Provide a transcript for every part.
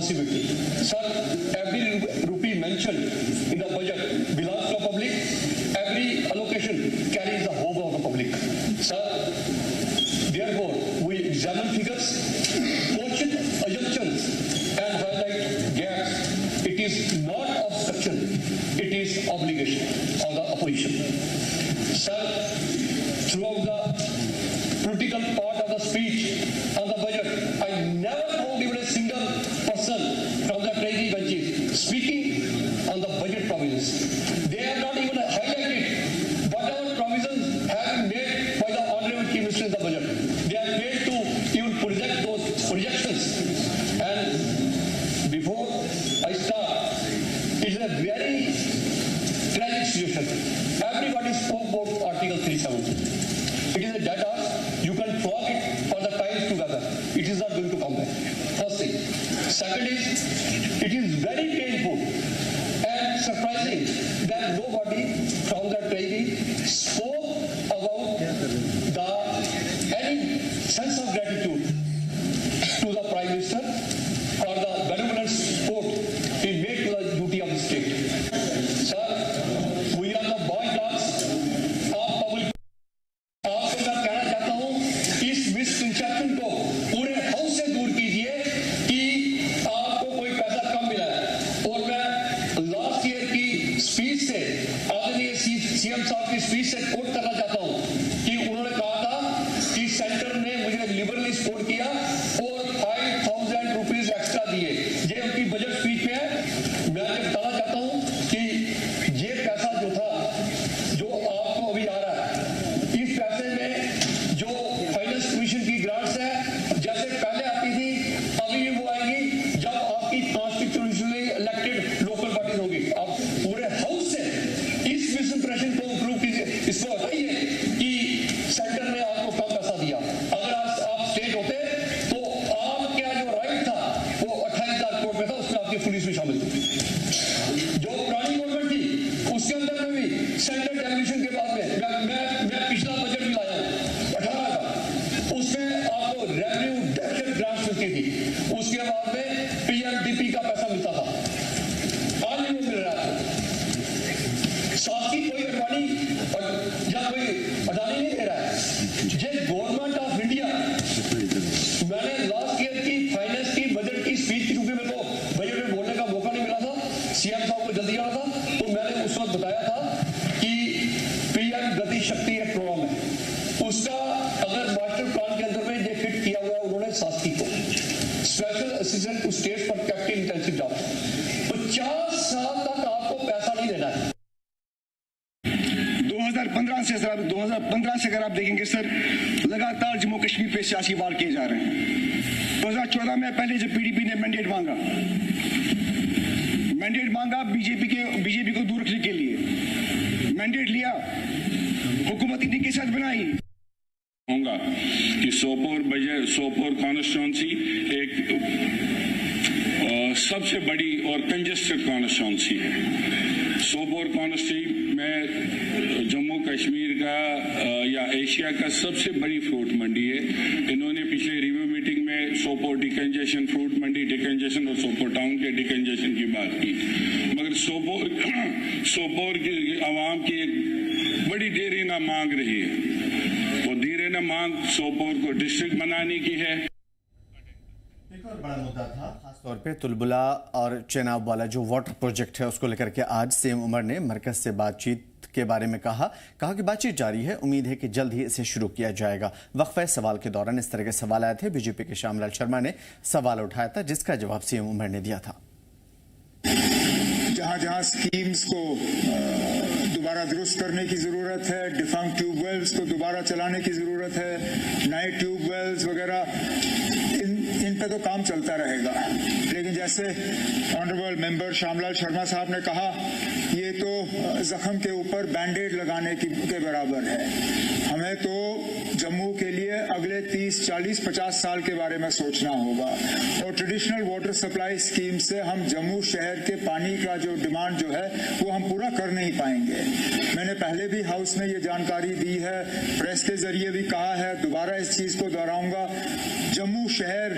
responsibility. Sir, every rupee mentioned in the budget belongs to the public. Every allocation carries the hope of the public. Sir, therefore, we examine figures, question assumptions, and highlight gaps. It is not obstruction, it is obligation of the opposition. Sir, throughout the political part of the speech on the budget, I never found even a single person from the treasury benches speaking on the budget provisions. They have not even highlighted whatever provisions have been made by the Honorable Chief Minister in the budget. They have failed to even project those projections. And before I start, it is a very tragic situation. Everybody spoke about Article 370. It is a dead horse. You can flog it for the times together. It is not going to come back. First thing. Second is, it is very painful and surprising that nobody from the treasury spoke about any sense of gratitude to the Prime Minister for the benevolent support he made to the duty of the state. Sir, we are the boy dogs of public. आपको मैं कहना चाहता हूं, इस misconception को पूरे house से दूर कीजिए कि आपको कोई पैसा कम मिला है। और मैं लास्ट ईयर की स्पीच से, आदरणीय सीएम साहब की स्पीच से कोट करना चाहता हूं कि उन्होंने कहा था कि सेंटर ने मुझे लिबरली सपोर्ट किया और 5,000 रुपीज एक्स्ट्रा दिए। ये उनकी बजट स्पीच में है। मैं आपको बताना चाहता हूं कि ये पैसा जो था, जो आपको अभी आ रहा है, इस पैसे में जो फाइनेंस कमीशन की ग्रांट्स है, जैसे पहले आती थी, अभी भी वो आएगी जब आपकी कॉन्स्टिट्यूशनली इलेक्टेड लोकल बॉडीज होगी। आप पूरे हाउस से इस मिसइंप्रेशन को इंप्रूव कीजिए, इसको हटाइए कि सेंटर ने आपको कम पैसा दिया। अगर आप स्टेट होते तो आपका जो राइट था वो 28,000 करोड़ में था, उसमें आपकी पुलिस भी शामिल थी। जो पुरानी गवर्नमेंट थी उसके अंदर में भी सेंट्रल डेवल्यूशन के बाद में मैं पिछला बजट भी लाया हूं 18 का, उसमें आपको रेवेन्यू डेफिसिट ग्रांट्स मिलती थी, उसके बाद में पीएमडीपी का पैसा मिलता था। आज भी वो मिल रहा है। साथ ही कोई अडवाणी या कोई अडानी नहीं दे रहा है। ये गवर्नमेंट ऑफ इंडिया, मैंने लास्ट ईयर की फाइनेंस की बजट की स्पीच, क्योंकि मेरे को बजट में बोलने का मौका नहीं मिला था, सीएम साहब को जल्दी आना था, तो मैंने उस वक्त बताया था कि पीएम गति शक्ति एक प्रोग्राम है, उसका अगर मास्टर प्लान के अंदर में ये फिट किया हुआ है उन्होंने शासकी को, special assistant to state for capital intensive job. 50 साल तक आपको पैसा नहीं देना है। 2015 से अगर आप देखेंगे सर, लगातार जम्मू कश्मीर पे सियासी वार किए जा रहे हैं। 2014 में पहले जब पीडीपी ने मैंडेट मांगा बीजेपी को दूर रखने के लिए, मैंडेट लिया, हुकूमत इन्हीं के साथ बनाई। होगा कि सोपोर कॉन्स्टिट्यूंसी एक सबसे बड़ी और कंजेस्टेड कॉन्स्टिट्यूंसी है। सोपोर कॉन्स्टिट्यूंसी में जम्मू कश्मीर का या एशिया का सबसे बड़ी फ्रूट मंडी है। इन्होंने पिछले रिव्यू मीटिंग में सोपोर डिकंजेशन, फ्रूट मंडी डिकंजेशन और सोपोर टाउन के डिकंजेशन की बात की, मगर सोपोर की आवाम की एक बड़ी देरीना मांग रही है। वो देरीना मांग सोपोर को डिस्ट्रिक्ट बनाने की है। एक और बड़ा मुद्दा था खासतौर पे तुलबुला और चेनाब वाला जो वाटर प्रोजेक्ट है, उसको लेकर के आज सीएम उमर ने मरकज से बातचीत के बारे में कहा कि बातचीत जारी है, उम्मीद है कि जल्द ही इसे शुरू किया जाएगा। वक्फे सवाल के दौरान इस तरह के सवाल आए थे। बीजेपी के श्यामलाल शर्मा ने सवाल उठाया था, जिसका जवाब सीएम उमर ने दिया था। जहां स्कीम्स को दोबारा दुरुस्त करने की जरूरत है, डिफंक्ट ट्यूबवेल्स को दोबारा चलाने की जरूरत है, नए ट्यूबवेल्स वगैरह, इन पे तो काम चलता रहेगा। लेकिन जैसे ऑनरेबल मेंबर श्यामलाल शर्मा साहब ने कहा, ये तो जख्म के ऊपर बैंडेड लगाने के बराबर है। हमें तो जम्मू के लिए अगले अगले 30, 40, 50 साल के बारे में सोचना होगा। और ट्रेडिशनल वाटर सप्लाई स्कीम से हम जम्मू शहर के पानी का जो डिमांड जो है वो हम पूरा कर नहीं पाएंगे। मैंने पहले भी हाउस में ये जानकारी दी है, प्रेस के जरिए भी कहा है, दोबारा इस चीज को दोहराऊंगा। जम्मू शहर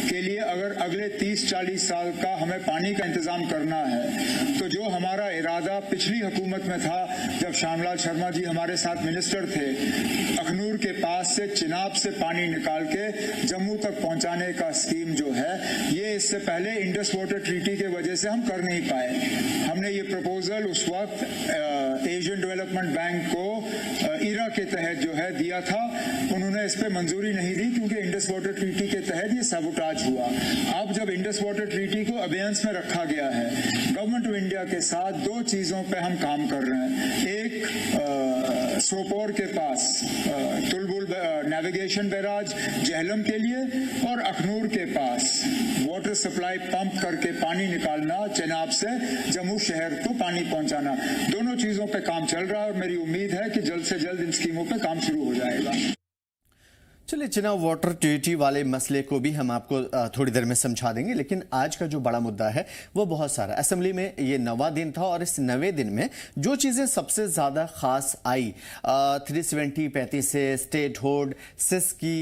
के लिए अगर अगले 30-40 साल का हमें पानी का इंतजाम करना है तो जो हमारा इरादा पिछली हुकूमत में था, जब श्यामलाल शर्मा जी हमारे साथ मिनिस्टर थे, अखनूर के पास से चिनाब से पानी निकाल के जम्मू तक पहुंचाने का स्कीम जो है, ये इससे पहले इंडस वाटर ट्रीटी के वजह से हम कर नहीं पाए। हमने ये प्रपोजल उस वक्त एशियन डेवलपमेंट बैंक को ईरा के तहत जो है दिया था, उन्होंने इस पे मंजूरी नहीं दी क्योंकि इंडस वाटर ट्रीटी के तहत ये सबोटाज हुआ। अब जब इंडस वाटर ट्रीटी को अबेयंस में रखा गया है, गवर्नमेंट ऑफ इंडिया के साथ दो चीजों पे हम काम कर रहे हैं। एक सोपोर के पास तुलबुल नेविगेशन बैराज जहलम के लिए, और अखनूर के पास वाटर सप्लाई पंप करके पानी निकालना चेनाब से जम्मू शहर को पानी पहुंचाना। दोनों चीजों पे काम चल रहा है और मेरी उम्मीद है कि जल्द से जल्द इन स्कीमों पे काम शुरू हो जाएगा। चलिए, चिनाब वाटर ट्रीटी वाले मसले को भी हम आपको थोड़ी देर में समझा देंगे, लेकिन आज का जो बड़ा मुद्दा है वो बहुत सारा। असेंबली में ये 9वां दिन था और इस 9वें दिन में जो चीज़ें सबसे ज़्यादा खास आई, 370-35 से स्टेट होल्ड सिस की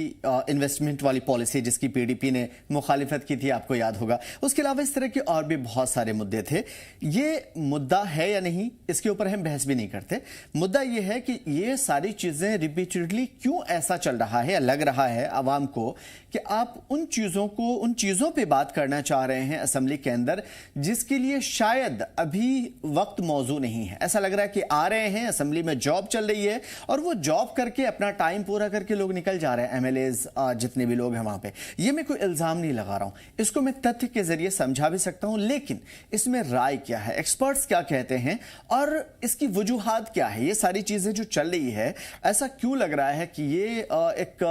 इन्वेस्टमेंट वाली पॉलिसी जिसकी पीडीपी ने मुखालिफत की थी, आपको याद होगा। उसके अलावा इस तरह के और भी बहुत सारे मुद्दे थे। ये मुद्दा है या नहीं, इसके ऊपर हम बहस भी नहीं करते। मुद्दा ये है कि ये सारी चीज़ें रिपीटेडली क्यों ऐसा चल रहा है, लग रहा है आवाम को कि आप उन चीजों पे बात करना चाह रहे हैं असेंबली के अंदर जिसके लिए शायद अभी वक्त मौजू नहीं है। ऐसा लग रहा है कि आ रहे हैं, असेंबली में जॉब चल रही है और वो जॉब करके अपना टाइम पूरा करके लोग निकल जा रहे हैं। एमएलएज जितने भी लोग हैं वहां पे, ये मैं कोई इल्जाम नहीं लगा रहा हूं, इसको मैं तथ्य के जरिए समझा भी सकता हूं, लेकिन इसमें राय क्या है, एक्सपर्ट्स क्या कहते हैं और इसकी वजूहात क्या है। ये सारी चीजें जो चल रही है, ऐसा क्यों लग रहा है कि ये एक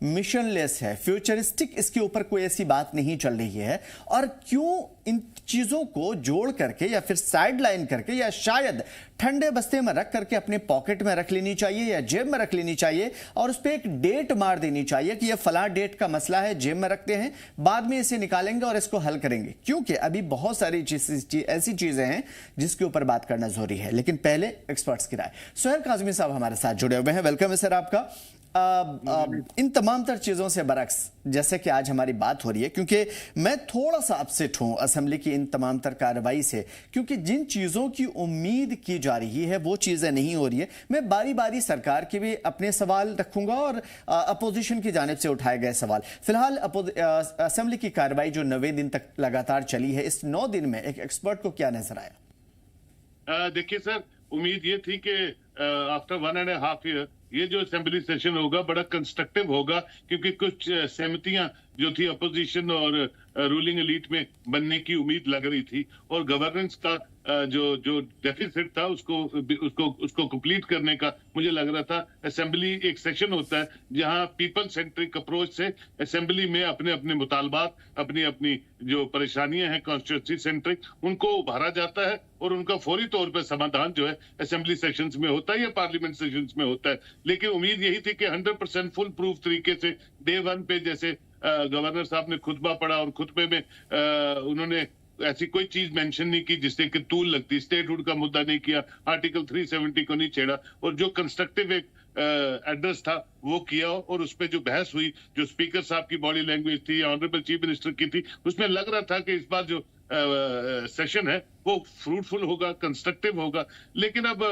मिशनलेस है, फ्यूचरिस्टिक इसके ऊपर कोई ऐसी बात नहीं चल रही है, और क्यों इन चीजों को जोड़ करके या फिर साइड लाइन करके या शायद ठंडे बस्ते में रख करके अपने पॉकेट में रख लेनी चाहिए या जेब में रख लेनी चाहिए और उस पर एक डेट मार देनी चाहिए कि यह फला डेट का मसला है, जेब में रखते हैं, बाद में इसे निकालेंगे और इसको हल करेंगे। क्योंकि अभी बहुत सारी ऐसी चीजें हैं जिसके ऊपर बात करना जरूरी है। लेकिन पहले एक्सपर्ट्स की राय। सुहेल काज़मी साहब हमारे साथ जुड़े हुए हैं, वेलकम है सर आपका। इन तमाम तर चीजों से बरक्स जैसे कि आज हमारी बात हो रही है, क्योंकि मैं थोड़ा सा अपसेट हूं असेंबली की इन तमाम तर कार्रवाई से, क्योंकि जिन चीजों की उम्मीद की जा रही है वो चीजें नहीं हो रही है। मैं बारी बारी सरकार के भी अपने सवाल रखूंगा और अपोजिशन की जानिब से उठाए गए सवाल। फिलहाल असेंबली की कार्रवाई जो 9वें दिन तक लगातार चली है, इस 9 दिन में एक एक्सपर्ट को क्या नजर आया? देखिए सर, उम्मीद ये थी कि आफ्टर 1.5 ईयर ये जो असेंबली सेशन होगा बड़ा कंस्ट्रक्टिव होगा, क्योंकि कुछ सहमतियां जो थी अपोजिशन और रूलिंग एलीट में बनने की उम्मीद लग रही थी, और गवर्नेंस का जो डेफिसिट था उसको कंप्लीट करने का मुझे लग रहा था। असेंबली एक सेशन होता है जहां पीपल सेंट्रिक अप्रोच से असेंबली में अपने अपने मुतालबात, अपनी अपनी जो परेशानियां हैं कॉन्स्टिट्यूंसी सेंट्रिक, उनको उभारा जाता है और उनका फौरी तौर पर समाधान जो है असेंबली सेशंस में होता है या पार्लियामेंट सेशंस में होता है। लेकिन उम्मीद यही थी कि 100% फुल प्रूफ तरीके से डे 1 पे जैसे गवर्नर साहब ने खुतबा पढ़ा और खुतबे में उन्होंने ऐसी कोई चीज मेंशन नहीं की जिससे कि तूल लगती, स्टेटहुड का मुद्दा नहीं किया, आर्टिकल 370 को नहीं छेड़ा, और जो कंस्ट्रक्टिव एक एड्रेस था वो किया, और उस पर जो बहस हुई, जो स्पीकर साहब की बॉडी लैंग्वेज थी, ऑनरेबल चीफ मिनिस्टर की थी, उसमें लग रहा था कि इस बार जो सेशन है वो फ्रूटफुल होगा, कंस्ट्रक्टिव होगा। लेकिन अब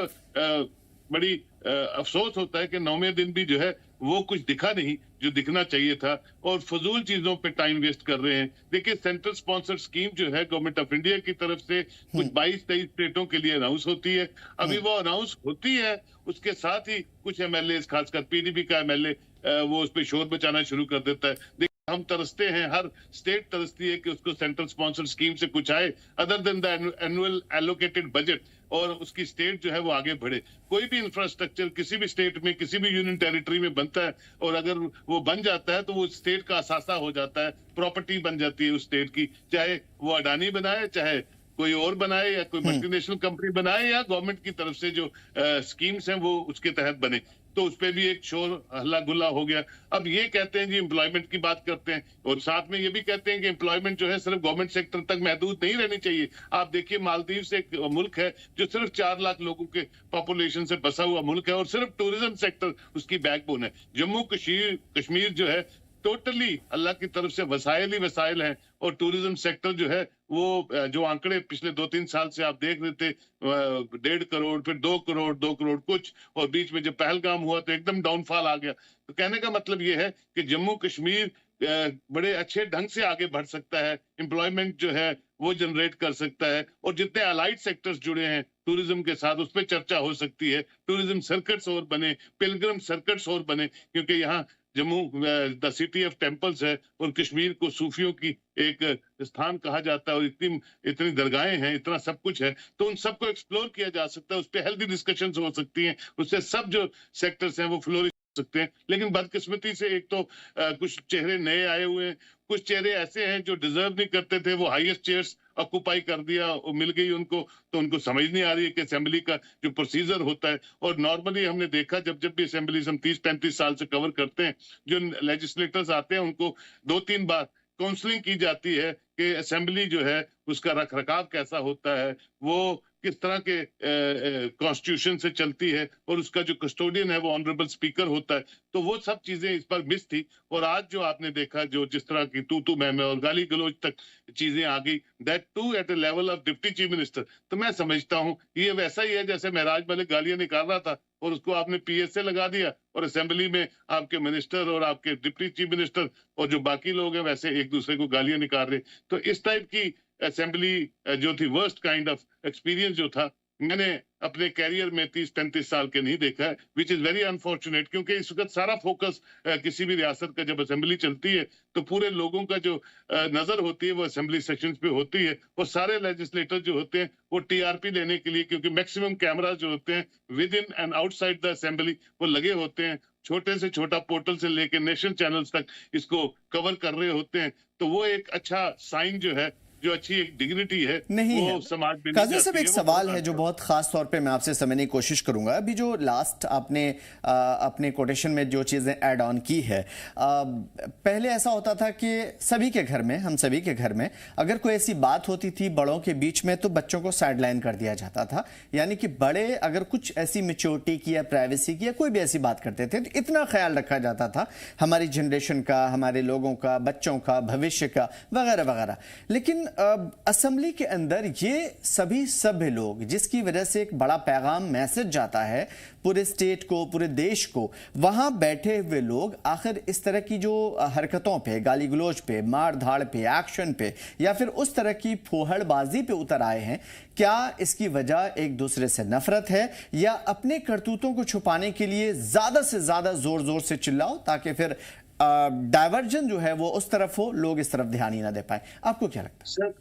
बड़ी अफसोस होता है कि 9वें दिन भी जो है वो कुछ दिखा नहीं जो दिखना चाहिए था, और फजूल चीजों पे टाइम वेस्ट कर रहे हैं। देखिए, सेंट्रल स्पॉन्सर्ड स्कीम जो है गवर्नमेंट ऑफ इंडिया की तरफ से कुछ 22-23 स्टेटों के लिए अनाउंस होती है। अभी वो अनाउंस होती है, उसके साथ ही कुछ एमएलए, खासकर पीडीपी का एमएलए, वो उस पर शोर बचाना शुरू कर देता है। हम तरसते हैं, हर स्टेट तरसती है कि उसको सेंट्रल स्पॉन्सर्ड स्कीम से कुछ आए other than the annual allocated budget, और उसकी स्टेट जो है वो आगे बढ़े। कोई भी इंफ्रास्ट्रक्चर किसी भी स्टेट में, किसी भी यूनियन टेरिटरी में बनता है, और अगर वो बन जाता है तो वो स्टेट का असासा हो जाता है, प्रॉपर्टी बन जाती है उस स्टेट की, चाहे वो अडानी बनाए, चाहे कोई और बनाए, या कोई मल्टीनेशनल कंपनी बनाए, या गवर्नमेंट की तरफ से जो स्कीम्स हैं वो उसके तहत बने। तो उस पर भी एक शोर हल्ला गुल्ला हो गया। अब ये कहते हैं जी एम्प्लॉयमेंट की बात करते हैं और साथ में ये भी कहते हैं कि एम्प्लॉयमेंट जो है सिर्फ गवर्नमेंट सेक्टर तक महदूद नहीं रहनी चाहिए। आप देखिए मालदीव से एक मुल्क है जो सिर्फ 4 लाख लोगों के पॉपुलेशन से बसा हुआ मुल्क है और सिर्फ टूरिज्म सेक्टर उसकी बैकबोन है। जम्मू कश्मीर जो है टोटली अल्लाह की तरफ से वसाइल ही वसाइल हैं और टूरिज्म सेक्टर जो है वो जो आंकड़े पिछले 2-3 साल से आप देख रहे थे 1.5 करोड़ फिर 2 करोड़ कुछ और बीच में जब पहलगाम हुआ तो एकदम डाउनफॉल आ गया। तो कहने का मतलब ये है कि जम्मू कश्मीर बड़े अच्छे ढंग से आगे बढ़ सकता है, एम्प्लॉयमेंट जो है वो जनरेट कर सकता है और जितने अलाइड सेक्टर्स जुड़े हैं टूरिज्म के साथ उस पर चर्चा हो सकती है। टूरिज्म सर्किट्स और बने, पिलग्रिम सर्किट्स और बने, क्योंकि यहाँ Jammu the city of temples है और कश्मीर को सूफियों की एक स्थान कहा जाता है और इतनी दरगाहें हैं, इतना सब कुछ है, तो उन सबको एक्सप्लोर किया जा सकता है। उस पर हेल्दी डिस्कशंस हो सकती हैं, उससे सब जो सेक्टर्स हैं वो फ्लोरिश सकते हैं। लेकिन बदकिस्मती से एक तो कुछ चेहरे नए आए हुए हैं, कुछ चेहरे ऐसे हैं जो डिजर्व नहीं करते थे, वो हाईएस्ट चेयर्स ऑक्यूपाई कर दिया और मिल गई उनको, तो उनको समझ नहीं आ रही है कि असेंबली का जो प्रोसीजर होता है। और नॉर्मली हमने देखा जब भी असेंबली हम 30-35 साल से कवर करते हैं, जो लेजिस्लेटर्स आते हैं उनको 2-3 बार काउंसलिंग की जाती है कि असेंबली जो है उसका रखरखाव कैसा होता है, वो किस तरह के कॉन्स्टिट्यूशन से चलती है और उसका जो कस्टोडियन है वो ऑनरेबल स्पीकर होता है। तो वो सब चीजें इस पर मिस थी और आज जो आपने देखा जो जिस तरह की तू मैं और गाली गलौज तक चीजें आ गई, that too at a level of deputy chief minister. तो मैं समझता हूँ ये वैसा ही है जैसे महराज मलिक गालियां निकाल रहा था और उसको आपने पीएसए लगा दिया और असेंबली में आपके मिनिस्टर और आपके डिप्टी चीफ मिनिस्टर और जो बाकी लोग हैं वैसे एक दूसरे को गालियां निकाल रहे। तो इस टाइप की असेंबली जो थी वर्स्ट काइंड ऑफ एक्सपीरियंस जो था मैंने अपने कैरियर में 30-35 साल के नहीं देखा है, विच इज वेरी अनफॉर्चुनेट। क्योंकि इस वक्त सारा फोकस किसी भी रियासत का जब असेंबली चलती है तो पूरे लोगों का जो नजर होती है वो असेंबली सेक्शंस पे होती है और सारे लेजिस्लेटर जो होते हैं वो टीआरपी लेने के लिए, क्योंकि मैक्सिमम कैमरा जो होते हैं with in and outside the assembly वो लगे होते हैं, छोटे से छोटा पोर्टल से लेके नेशनल चैनल्स तक इसको कवर कर रहे होते हैं। तो वो एक अच्छा साइन जो है, जो अच्छी एक डिग्निटी है नहीं वो है। समाज में काजी साहब एक सवाल है जो बहुत खास तौर पे मैं आपसे समझने की कोशिश करूंगा। अभी जो लास्ट आपने अपने कोटेशन में जो चीजें ऐड ऑन की है, पहले ऐसा होता था कि सभी के घर में, हम सभी के घर में अगर कोई ऐसी बात होती थी बड़ों के बीच में तो बच्चों को साइडलाइन कर दिया जाता था। यानी कि बड़े अगर कुछ ऐसी मैच्योरिटी की या प्राइवेसी की या कोई भी ऐसी बात करते थे तो इतना ख्याल रखा जाता था हमारी जनरेशन का, हमारे लोगों का, बच्चों का, भविष्य का वगैरह वगैरह। लेकिन असेंबली के अंदर ये सभी सभ्य लोग, जिसकी वजह से एक बड़ा पैगाम मैसेज जाता है पूरे स्टेट को, पूरे देश को, वहां बैठे हुए लोग आखिर इस तरह की जो हरकतों पे, गाली गलौज पे, मार धाड़ पे, एक्शन पे या फिर उस तरह की फूहड़बाजी पे उतर आए हैं। क्या इसकी वजह एक दूसरे से नफरत है या अपने करतूतों को छुपाने के लिए ज्यादा से ज्यादा जोर जोर से चिल्लाओ ताकि फिर डाइवर्जन जो है वो उस तरफ हो, लोग इस तरफ ध्यान ही ना दे पाए? आपको क्या लगता है?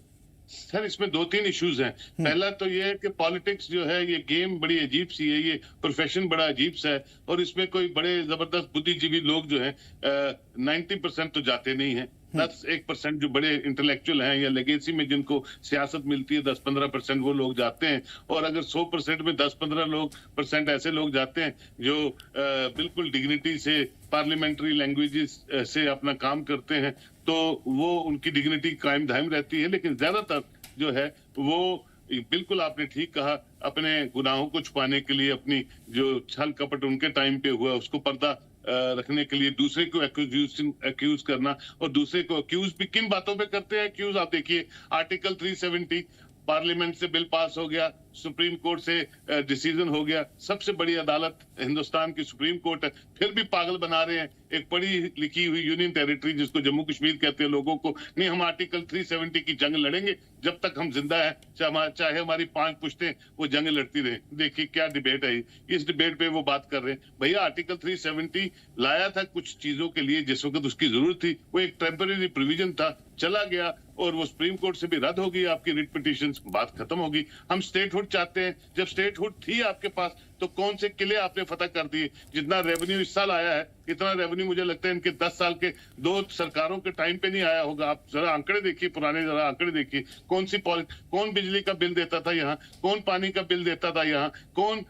सर इसमें 2-3 इश्यूज हैं। पहला तो ये है कि पॉलिटिक्स जो है ये गेम बड़ी अजीब सी है, ये प्रोफेशन बड़ा अजीब सा है और इसमें कोई बड़े जबरदस्त बुद्धिजीवी लोग जो हैं 90% तो जाते नहीं हैं। 10-1% जो बड़े इंटेलेक्चुअल हैं या लेगेसी में जिनको सियासत मिलती है 10-15% वो लोग जाते हैं और अगर 100% में 10-15% ऐसे लोग जाते हैं जो बिल्कुल डिग्निटी से पार्लियामेंट्री लैंग्वेजेस से अपना काम करते हैं तो वो उनकी डिग्निटी कायम दायम रहती है। लेकिन ज्यादातर जो है वो बिल्कुल आपने ठीक कहा, अपने गुनाहों को छुपाने के लिए, अपनी जो छल कपट उनके टाइम पे हुआ उसको पर्दा रखने के लिए दूसरे को एक्यूज करना और दूसरे को एक्यूज भी किन बातों पे करते हैं एक्यूज। आप देखिए आर्टिकल 370 पार्लियामेंट से बिल पास हो गया, सुप्रीम कोर्ट से डिसीजन हो गया, सबसे बड़ी अदालत हिंदुस्तान की सुप्रीम कोर्ट है, फिर भी पागल बना रहे हैं एक पढ़ी लिखी हुई यूनियन टेरिटरी जिसको जम्मू कश्मीर कहते हैं लोगों को। नहीं, हम आर्टिकल 370 की जंग लड़ेंगे जब तक हम जिंदा है, चाहे हमारी 5 पुश्तें वो जंग लड़ती रहे। देखिए क्या डिबेट है, इस डिबेट पे वो बात कर रहे हैं। भैया आर्टिकल 370 लाया था कुछ चीजों के लिए जिस वक्त उसकी जरूरत थी, वो एक टेम्पररी प्रोविजन था, चला गया और वो सुप्रीम कोर्ट से भी रद्द होगी आपकी रिट पिटीशन, बात खत्म होगी। हम स्टेटहुड चाहते हैं, जब स्टेटहुड थी आपके पास तो कौन से किले आपने फतह कर दिए? जितना रेवेन्यू इस साल आया है, इतना रेवेन्यू मुझे लगता है इनके 10 साल के 2 सरकारों के टाइम पे नहीं आया होगा। आप जरा आंकड़े देखिए, पुराने जरा आंकड़े देखिए, कौन बिजली का बिल देता था यहाँ, कौन पानी का बिल देता था यहाँ, कौन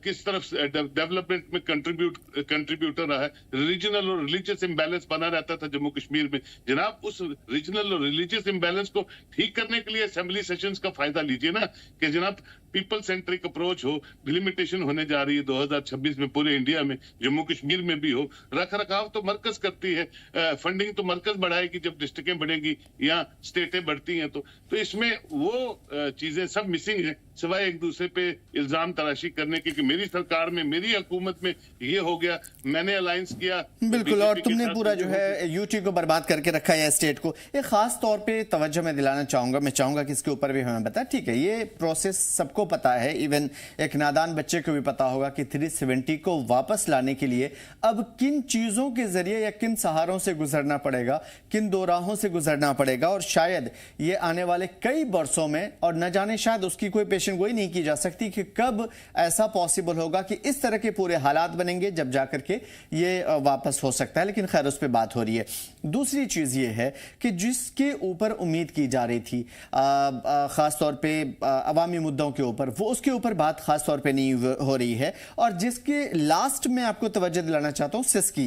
किस तरफ डेवलपमेंट में कंट्रीब्यूटर रहा है। रीजनल और रिलीजियस इम्बैलेंस बना रहता था जम्मू कश्मीर में। जनाब, उस रीजनल और रिलीजियस इम्बैलेंस को ठीक करने के लिए असेंबली सेशंस का फायदा लीजिए ना, कि जनाब पीपल सेंट्रिक अप्रोच हो। डिलिमिटेशन होने जा रही है 2026 में पूरे इंडिया में, जम्मू कश्मीर में भी हो। रख रखाव तो मरकज करती है, फंडिंग तो मरकज बढ़ाएगी जब डिस्ट्रिक्टें बढ़ेगी या स्टेटें बढ़ती हैं। तो इसमें वो चीजें सब मिसिंग है, सिवाय एक दूसरे पे इल्जाम तराशी करने के कि मेरी सरकार में, मेरी हुकूमत में ये हो गया, मैंने अलायंस किया। बिल्कुल, और तुमने पूरा जो है यूटी को बर्बाद करके रखा है स्टेट को। एक खास तौर पे तवज्जो मैं दिलाना चाहूंगा, मैं चाहूंगा कि इसके ऊपर भी हमें बताएं। ठीक है, ये प्रोसेस सबको पता है, इवन एक नादान बच्चे को भी पता होगा कि 370 को वापस लाने के लिए अब किन चीजों के जरिए या किन सहारों से गुजरना पड़ेगा, किन दो राहों से गुजरना पड़ेगा, और शायद ये आने वाले कई बरसों में, और न जाने शायद उसकी कोई पेशन गोई नहीं की जा सकती कि कब ऐसा पॉसिबल होगा कि इस तरह के पूरे हालात बनेंगे जब जाकर के ये वापस हो सकता है। लेकिन खैर, उस पर बात हो रही है। दूसरी चीज ये है कि जिसके ऊपर उम्मीद की जा रही थी खास तौर पे अवामी मुद्दों के ऊपर, वो उसके ऊपर बात खास तौर पे नहीं हो रही है। और जिसके लास्ट में आपको तवज्जो दिलाना चाहता हूं, सिस की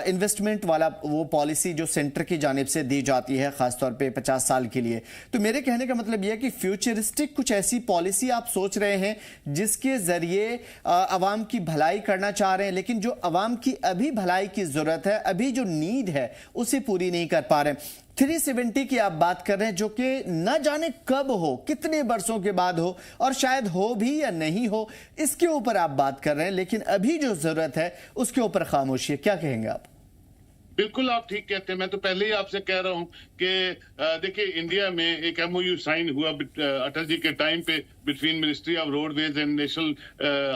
इन्वेस्टमेंट वाला वो पॉलिसी जो सेंटर की जानिब से दी जाती है खास तौर पे 50 साल के लिए। तो मेरे कहने का मतलब यह है कि फ्यूचरिस्टिक कुछ ऐसी पॉलिसी आप सोच रहे हैं जिसके जरिए अवाम की भलाई करना चाह रहे हैं, लेकिन जो अवाम की अभी भलाई की जरूरत है, अभी जो नीड है, उसे पूरी नहीं कर पा रहे। 370 की आप बात कर रहे हैं जो कि न जाने कब हो, कितने बरसों के बाद हो, और शायद हो भी या नहीं हो, इसके ऊपर आप बात कर रहे हैं। लेकिन अभी जो जरूरत है उसके ऊपर खामोशी है। क्या कहेंगे आप? बिल्कुल, आप ठीक कहते हैं। मैं तो पहले ही आपसे कह रहा हूं कि देखिए, इंडिया में एक MOU साइन हुआ अटल जी के टाइम पे between ministry of roadways and national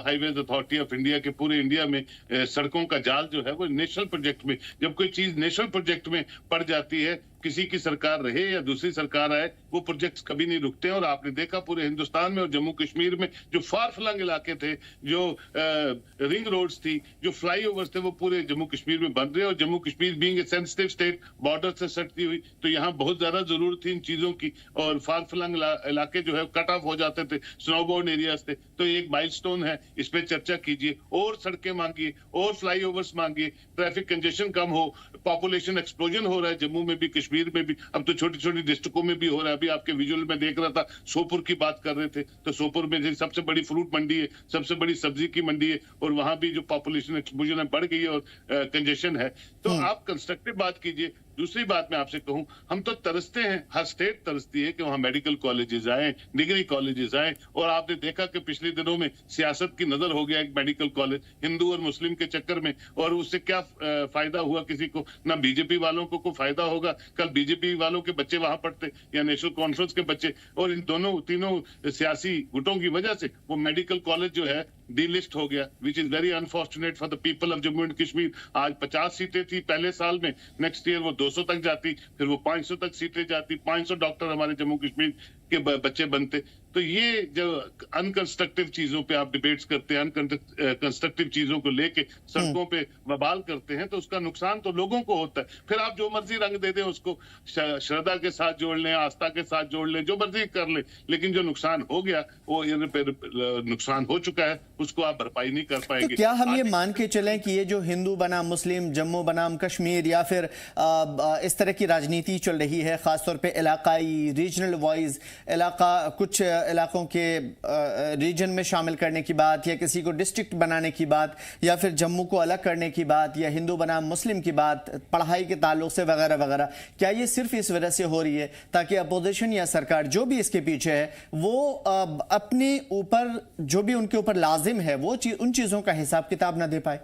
highways authority of India के पूरे इंडिया में सड़कों का जाल जो है वो नेशनल प्रोजेक्ट में, जब कोई चीज नेशनल प्रोजेक्ट में पड़ जाती है, किसी की सरकार रहे या दूसरी सरकार आए, वो प्रोजेक्ट्स कभी नहीं रुकते हैं। और आपने देखा पूरे हिंदुस्तान में और जम्मू कश्मीर में जो फार फ्लंग इलाके थे, जो रिंग रोड्स थी, जो फ्लाईओवर्स थे, वो पूरे जम्मू कश्मीर में बन रहे हैं। और Jammu Kashmir being a sensitive state, border से सटती हुई, तो यहाँ बहुत ज्यादा जरूरत थी इन चीजों की। और फार फ्लंग इलाके जो है कट ऑफ हो जाते थे स्नोबोर्न एरियाज थे। तो एक माइलस्टोन है, इस पे चर्चा कीजिए, और सड़कें मांगिए, और फ्लाईओवर्स मांगिए, ट्रैफिक कंजेशन कम हो। पॉपुलेशन एक्सप्लोजन हो रहा है जम्मू में भी, कश्मीर में भी, अब तो छोटी छोटी डिस्ट्रिक्टों में भी हो रहा है। अभी आपके विजुअल में देख रहा था, सोपुर की बात कर रहे थे, तो सोपुर में सबसे बड़ी फ्रूट मंडी है, सबसे बड़ी सब्जी की मंडी है, और वहां भी जो पॉपुलेशन एक्सप्लोजन है बढ़ गई है और कंजेशन है। तो आप कंस्ट्रक्टिव बात कीजिए। दूसरी बात मैं आपसे कहूं, हम तो तरसते हैं, हर स्टेट तरसती है कि वहां मेडिकल कॉलेजेस आए, डिग्री कॉलेजेस आए। और आपने देखा कि पिछले दिनों में सियासत की नजर हो गया एक मेडिकल कॉलेज हिंदू और मुस्लिम के चक्कर में, और उससे क्या फायदा हुआ किसी को? ना बीजेपी वालों को फायदा होगा। कल बीजेपी वालों के बच्चे वहां पढ़ते या नेशनल कॉन्फ्रेंस के बच्चे, और इन तीनों सियासी गुटों की वजह से वो मेडिकल कॉलेज जो है डीलिस्ट हो गया, which is very unfortunate for the people of Jammu and Kashmir. आज 50 सीटें थी पहले साल में, नेक्स्ट ईयर वो 200 तक जाती, फिर वो 500 तक सीटें जाती, 500 डॉक्टर हमारे जम्मू कश्मीर के बच्चे बनते। तो ये जो अनकंस्ट्रक्टिव चीजों पे आप डिबेट्स करते हैं, अनकंस्ट्रक्टिव चीजों को लेके सड़कों पे बवाल करते हैं, तो उसका नुकसान तो लोगों को होता है। फिर आप जो मर्जी रंग दे दें उसको, श्रद्धा के साथ जोड़ लें, आस्था के साथ जोड़ लें, जो मर्जी कर लें, लेकिन जो नुकसान हो गया, वो नुकसान हो चुका है, उसको आप भरपाई नहीं कर पाएंगे। तो क्या हम ये मान के चलें कि ये जो हिंदू बनाम मुस्लिम, जम्मू बनाम कश्मीर, या फिर इस तरह की राजनीति चल रही है, खासतौर पे इलाकाई, रीजनल वाइज, कुछ इलाकों के रीजन में शामिल करने की बात, या किसी को डिस्ट्रिक्ट बनाने की बात, या फिर जम्मू को अलग करने की बात, या हिंदू बनाम मुस्लिम की बात पढ़ाई के ताल्लुक से वगैरह वगैरह, क्या ये सिर्फ इस वजह से हो रही है ताकि अपोजिशन या सरकार जो भी इसके पीछे है वो अपने ऊपर जो भी उनके ऊपर लाजिम है वो उन चीजों का हिसाब किताब ना दे पाए?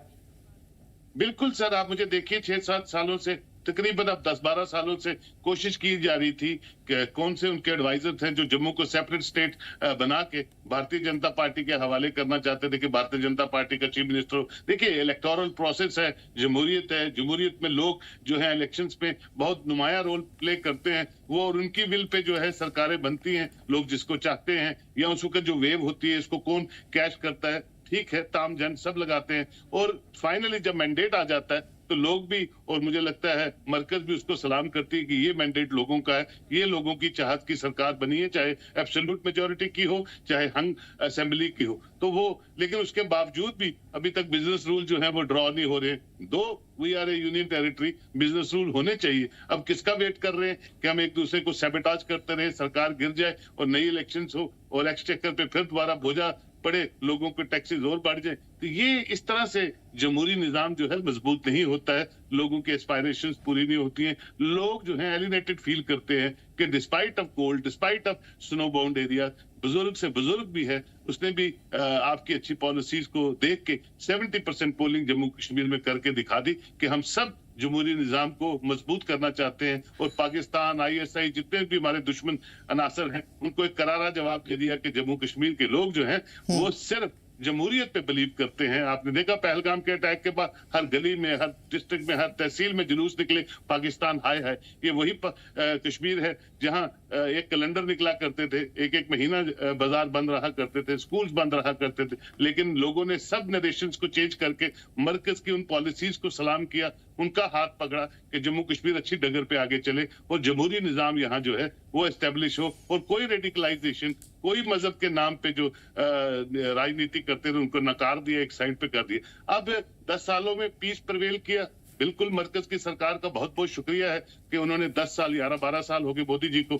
बिल्कुल सर, आप मुझे देखिए 6-7 सालों से, तकरीबन अब 10-12 सालों से कोशिश की जा रही थी कि कौन से उनके एडवाइजर थे जो जम्मू को सेपरेट स्टेट बना के भारतीय जनता पार्टी के हवाले करना चाहते थे कि भारतीय जनता पार्टी का चीफ मिनिस्टर हो। देखिए, इलेक्टोरल प्रोसेस है, जमहूरियत है, जमहूरियत में लोग जो है इलेक्शंस में बहुत नुमाया रोल प्ले करते हैं, वो और उनकी विल पे जो है सरकारें बनती हैं, लोग जिसको चाहते हैं, या उस वक्त जो वेव होती है इसको कौन कैश करता है, ठीक है, ताम जन सब लगाते हैं, और फाइनली जब मैंडेट आ जाता है तो लोग भी, और मुझे लगता है मरकज भी उसको सलाम करती है कि ये मैंडेट लोगों का है, ये लोगों की चाहत की सरकार बनी है, चाहे एब्सोल्यूट मेजोरिटी की हो, चाहे हंग असेंबली की हो। तो वो, लेकिन उसके बावजूद भी अभी तक बिजनेस रूल जो है वो ड्रॉ नहीं हो रहे। Though we are a union territory, business rule होने चाहिए। अब किसका वेट कर रहे हैं कि हम एक दूसरे को सैबोटाज करते रहे, सरकार गिर जाए और नई इलेक्शन हो और एक्सचेकर पे फिर दोबारा बोझा पड़े, लोगों के टैक्सेस और बढ़ जाए। तो ये इस तरह से जमहूरी निजाम जो है मजबूत नहीं होता है, लोगों की एस्पायरेशंस पूरी नहीं होती हैं, लोग जो है एलिनेटेड फील करते हैं कि despite of cold, despite of snow bound area, बुजुर्ग से बुजुर्ग भी है, उसने भी आपकी अच्छी पॉलिसीज को देख के 70% पोलिंग जम्मू कश्मीर में करके दिखा दी कि हम सब जमहूरी निजाम को मजबूत करना चाहते हैं, और पाकिस्तान, ISI, जितने भी हमारे दुश्मन अनासर हैं, उनको एक करारा जवाब दे दिया कि जम्मू कश्मीर के लोग जो हैं वो सिर्फ जमहूरियत पे बिलीव करते हैं। आपने देखा पहलगाम के अटैक के बाद हर गली में, हर डिस्ट्रिक्ट में, हर तहसील में जुलूस निकले, पाकिस्तान हाय है। ये वही कश्मीर है जहां एक कैलेंडर निकला करते थे, एक एक महीना बाजार बंद रहा करते थे, स्कूल्स बंद रहा करते थे, लेकिन लोगों ने सब नरेशंस को चेंज करके मरकज की उन पॉलिसीज को सलाम किया, उनका हाथ पकड़ा कि जम्मू कश्मीर अच्छी डगर पे आगे चले और जमहूरी निजाम यहाँ जो है वो एस्टेब्लिश हो, और कोई रेडिकलाइजेशन, कोई मजहब के नाम पे जो राजनीति करते थे उनको नकार दिया, एक साइड पे कर दिया। अब 10 सालों में पीस प्रिवेल किया, बिल्कुल मरकज की सरकार का बहुत बहुत शुक्रिया है कि उन्होंने 10 साल 11-12 साल हो गए मोदी जी को,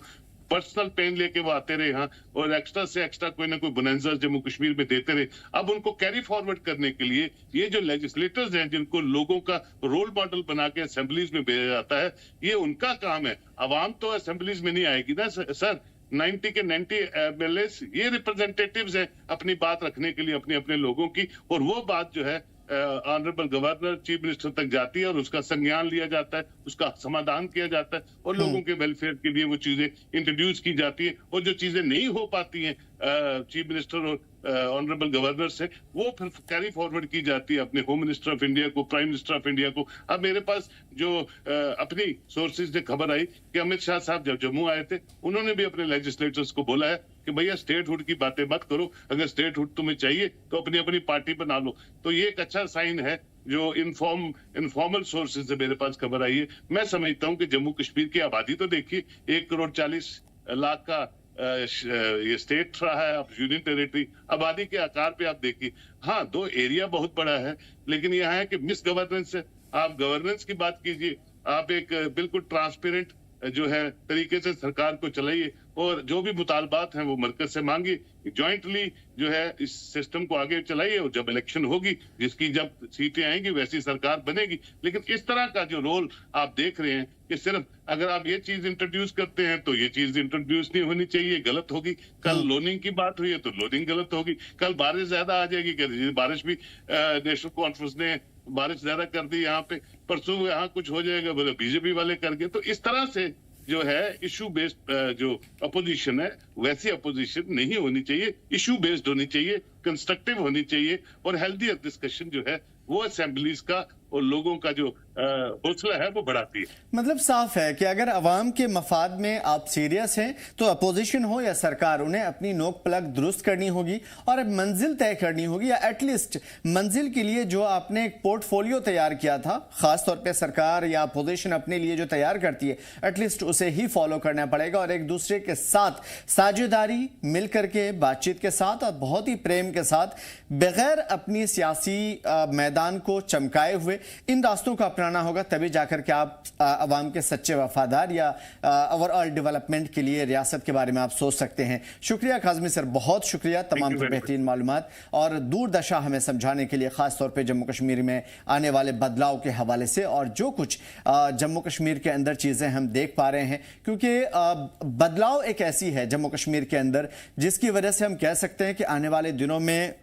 पर्सनल पेन लेके वो आते रहे यहाँ, और एक्स्ट्रा से एक्स्ट्रा कोई ना कोई बोनंजा जम्मू कश्मीर में देते रहे। अब उनको कैरी फॉरवर्ड करने के लिए ये जो लेजिस्लेटर्स हैं, जिनको लोगों का रोल मॉडल बना के असेंबलीज में भेजा जाता है, ये उनका काम है। अवाम तो असेंबलीज में नहीं आएगी ना सर, 90 के 90 MLAs ये रिप्रेजेंटेटिव्स हैं अपनी बात रखने के लिए अपने अपने लोगों की, और वो बात जो है ऑनरेबल गवर्नर, चीफ मिनिस्टर तक जाती है और उसका संज्ञान लिया जाता है, उसका समाधान किया जाता है, और लोगों के वेलफेयर के लिए वो चीजें इंट्रोड्यूस की जाती है, और जो चीजें नहीं हो पाती हैं चीफ मिनिस्टर और ऑनरेबल गवर्नर से, वो फिर कैरी फॉरवर्ड की जाती है अपने होम मिनिस्टर ऑफ इंडिया को, प्राइम मिनिस्टर ऑफ इंडिया को। अब मेरे पास जो अपनी सोर्सेज से खबर आई कि अमित शाह साहब जब जम्मू आए थे, उन्होंने भी अपने लेजिस्लेटर्स को बोला है कि भैया स्टेटहुड की बातें मत करो, अगर स्टेटहुड तुम्हें चाहिए तो अपनी अपनी पार्टी बना लो। तो ये एक अच्छा साइन है जो इनफॉर्मल सोर्सेज से मेरे पास खबर आई है। मैं समझता हूँ कि जम्मू कश्मीर की आबादी तो देखिए 1,40,00,000 का ये स्टेट रहा है, अब यूनियन टेरिटरी, आबादी के आकार पे आप देखिए, हाँ 2 एरिया बहुत बड़ा है, लेकिन यहाँ है कि मिस गवर्नेंस है। आप गवर्नेंस की बात कीजिए, आप एक बिल्कुल ट्रांसपेरेंट जो है तरीके से सरकार को चलाइए, और जो भी मुतालबात हैं वो मरकज से मांगिए, ज्वाइंटली जो है इस सिस्टम को आगे चलाइए, और जब इलेक्शन होगी, जिसकी जब सीटें आएंगी वैसी सरकार बनेगी। लेकिन इस तरह का जो रोल आप देख रहे हैं कि सिर्फ अगर आप ये चीज इंट्रोड्यूस करते हैं तो ये चीज इंट्रोड्यूस नहीं होनी चाहिए, गलत होगी। कल लोनिंग की बात हुई है तो लोनिंग गलत होगी, कल बारिश ज्यादा आ जाएगी, बारिश भी नेशनल कॉन्फ्रेंस ने बारिश ज्यादा कर दी यहाँ पे, परसों यहाँ कुछ हो जाएगा, बोले बीजेपी वाले कर गए। तो इस तरह से जो है इशू बेस्ड जो अपोजिशन है वैसी अपोजिशन नहीं होनी चाहिए, इशू बेस्ड होनी चाहिए, कंस्ट्रक्टिव होनी चाहिए, और हेल्दी डिस्कशन जो है वो असेंबलीज का और लोगों का जो हौसला है वो बढ़ाती है। मतलब साफ है कि अगर अवाम के मफाद में आप सीरियस हैं तो अपोजिशन हो या सरकार, उन्हें अपनी नोक पलक दुरुस्त करनी होगी और मंजिल तय करनी होगी, या एटलीस्ट मंजिल के लिए जो आपने एक पोर्टफोलियो तैयार किया था, खासतौर पे सरकार या अपोजिशन अपने लिए जो तैयार करती है, एटलीस्ट उसे ही फॉलो करना पड़ेगा, और एक दूसरे के साथ साझेदारी, मिल करके बातचीत के साथ और बहुत ही प्रेम के साथ, बगैर अपनी सियासी मैदान को चमकाए हुए इन रास्तों को अपनाना होगा, तभी जाकर के आप अवाम के सच्चे वफादार या ओवरऑल डेवलपमेंट के लिए रियासत के बारे में आप सोच सकते हैं। शुक्रिया काज़मी सर, बहुत शुक्रिया तमाम बेहतरीन मालूमात और दूरदशा हमें समझाने के लिए, खासतौर पे जम्मू कश्मीर में आने वाले बदलाव के हवाले से, और जो कुछ जम्मू कश्मीर के अंदर चीज़ें हम देख पा रहे हैं, क्योंकि बदलाव एक ऐसी है जम्मू कश्मीर के अंदर जिसकी वजह से हम कह सकते हैं कि आने वाले दिनों में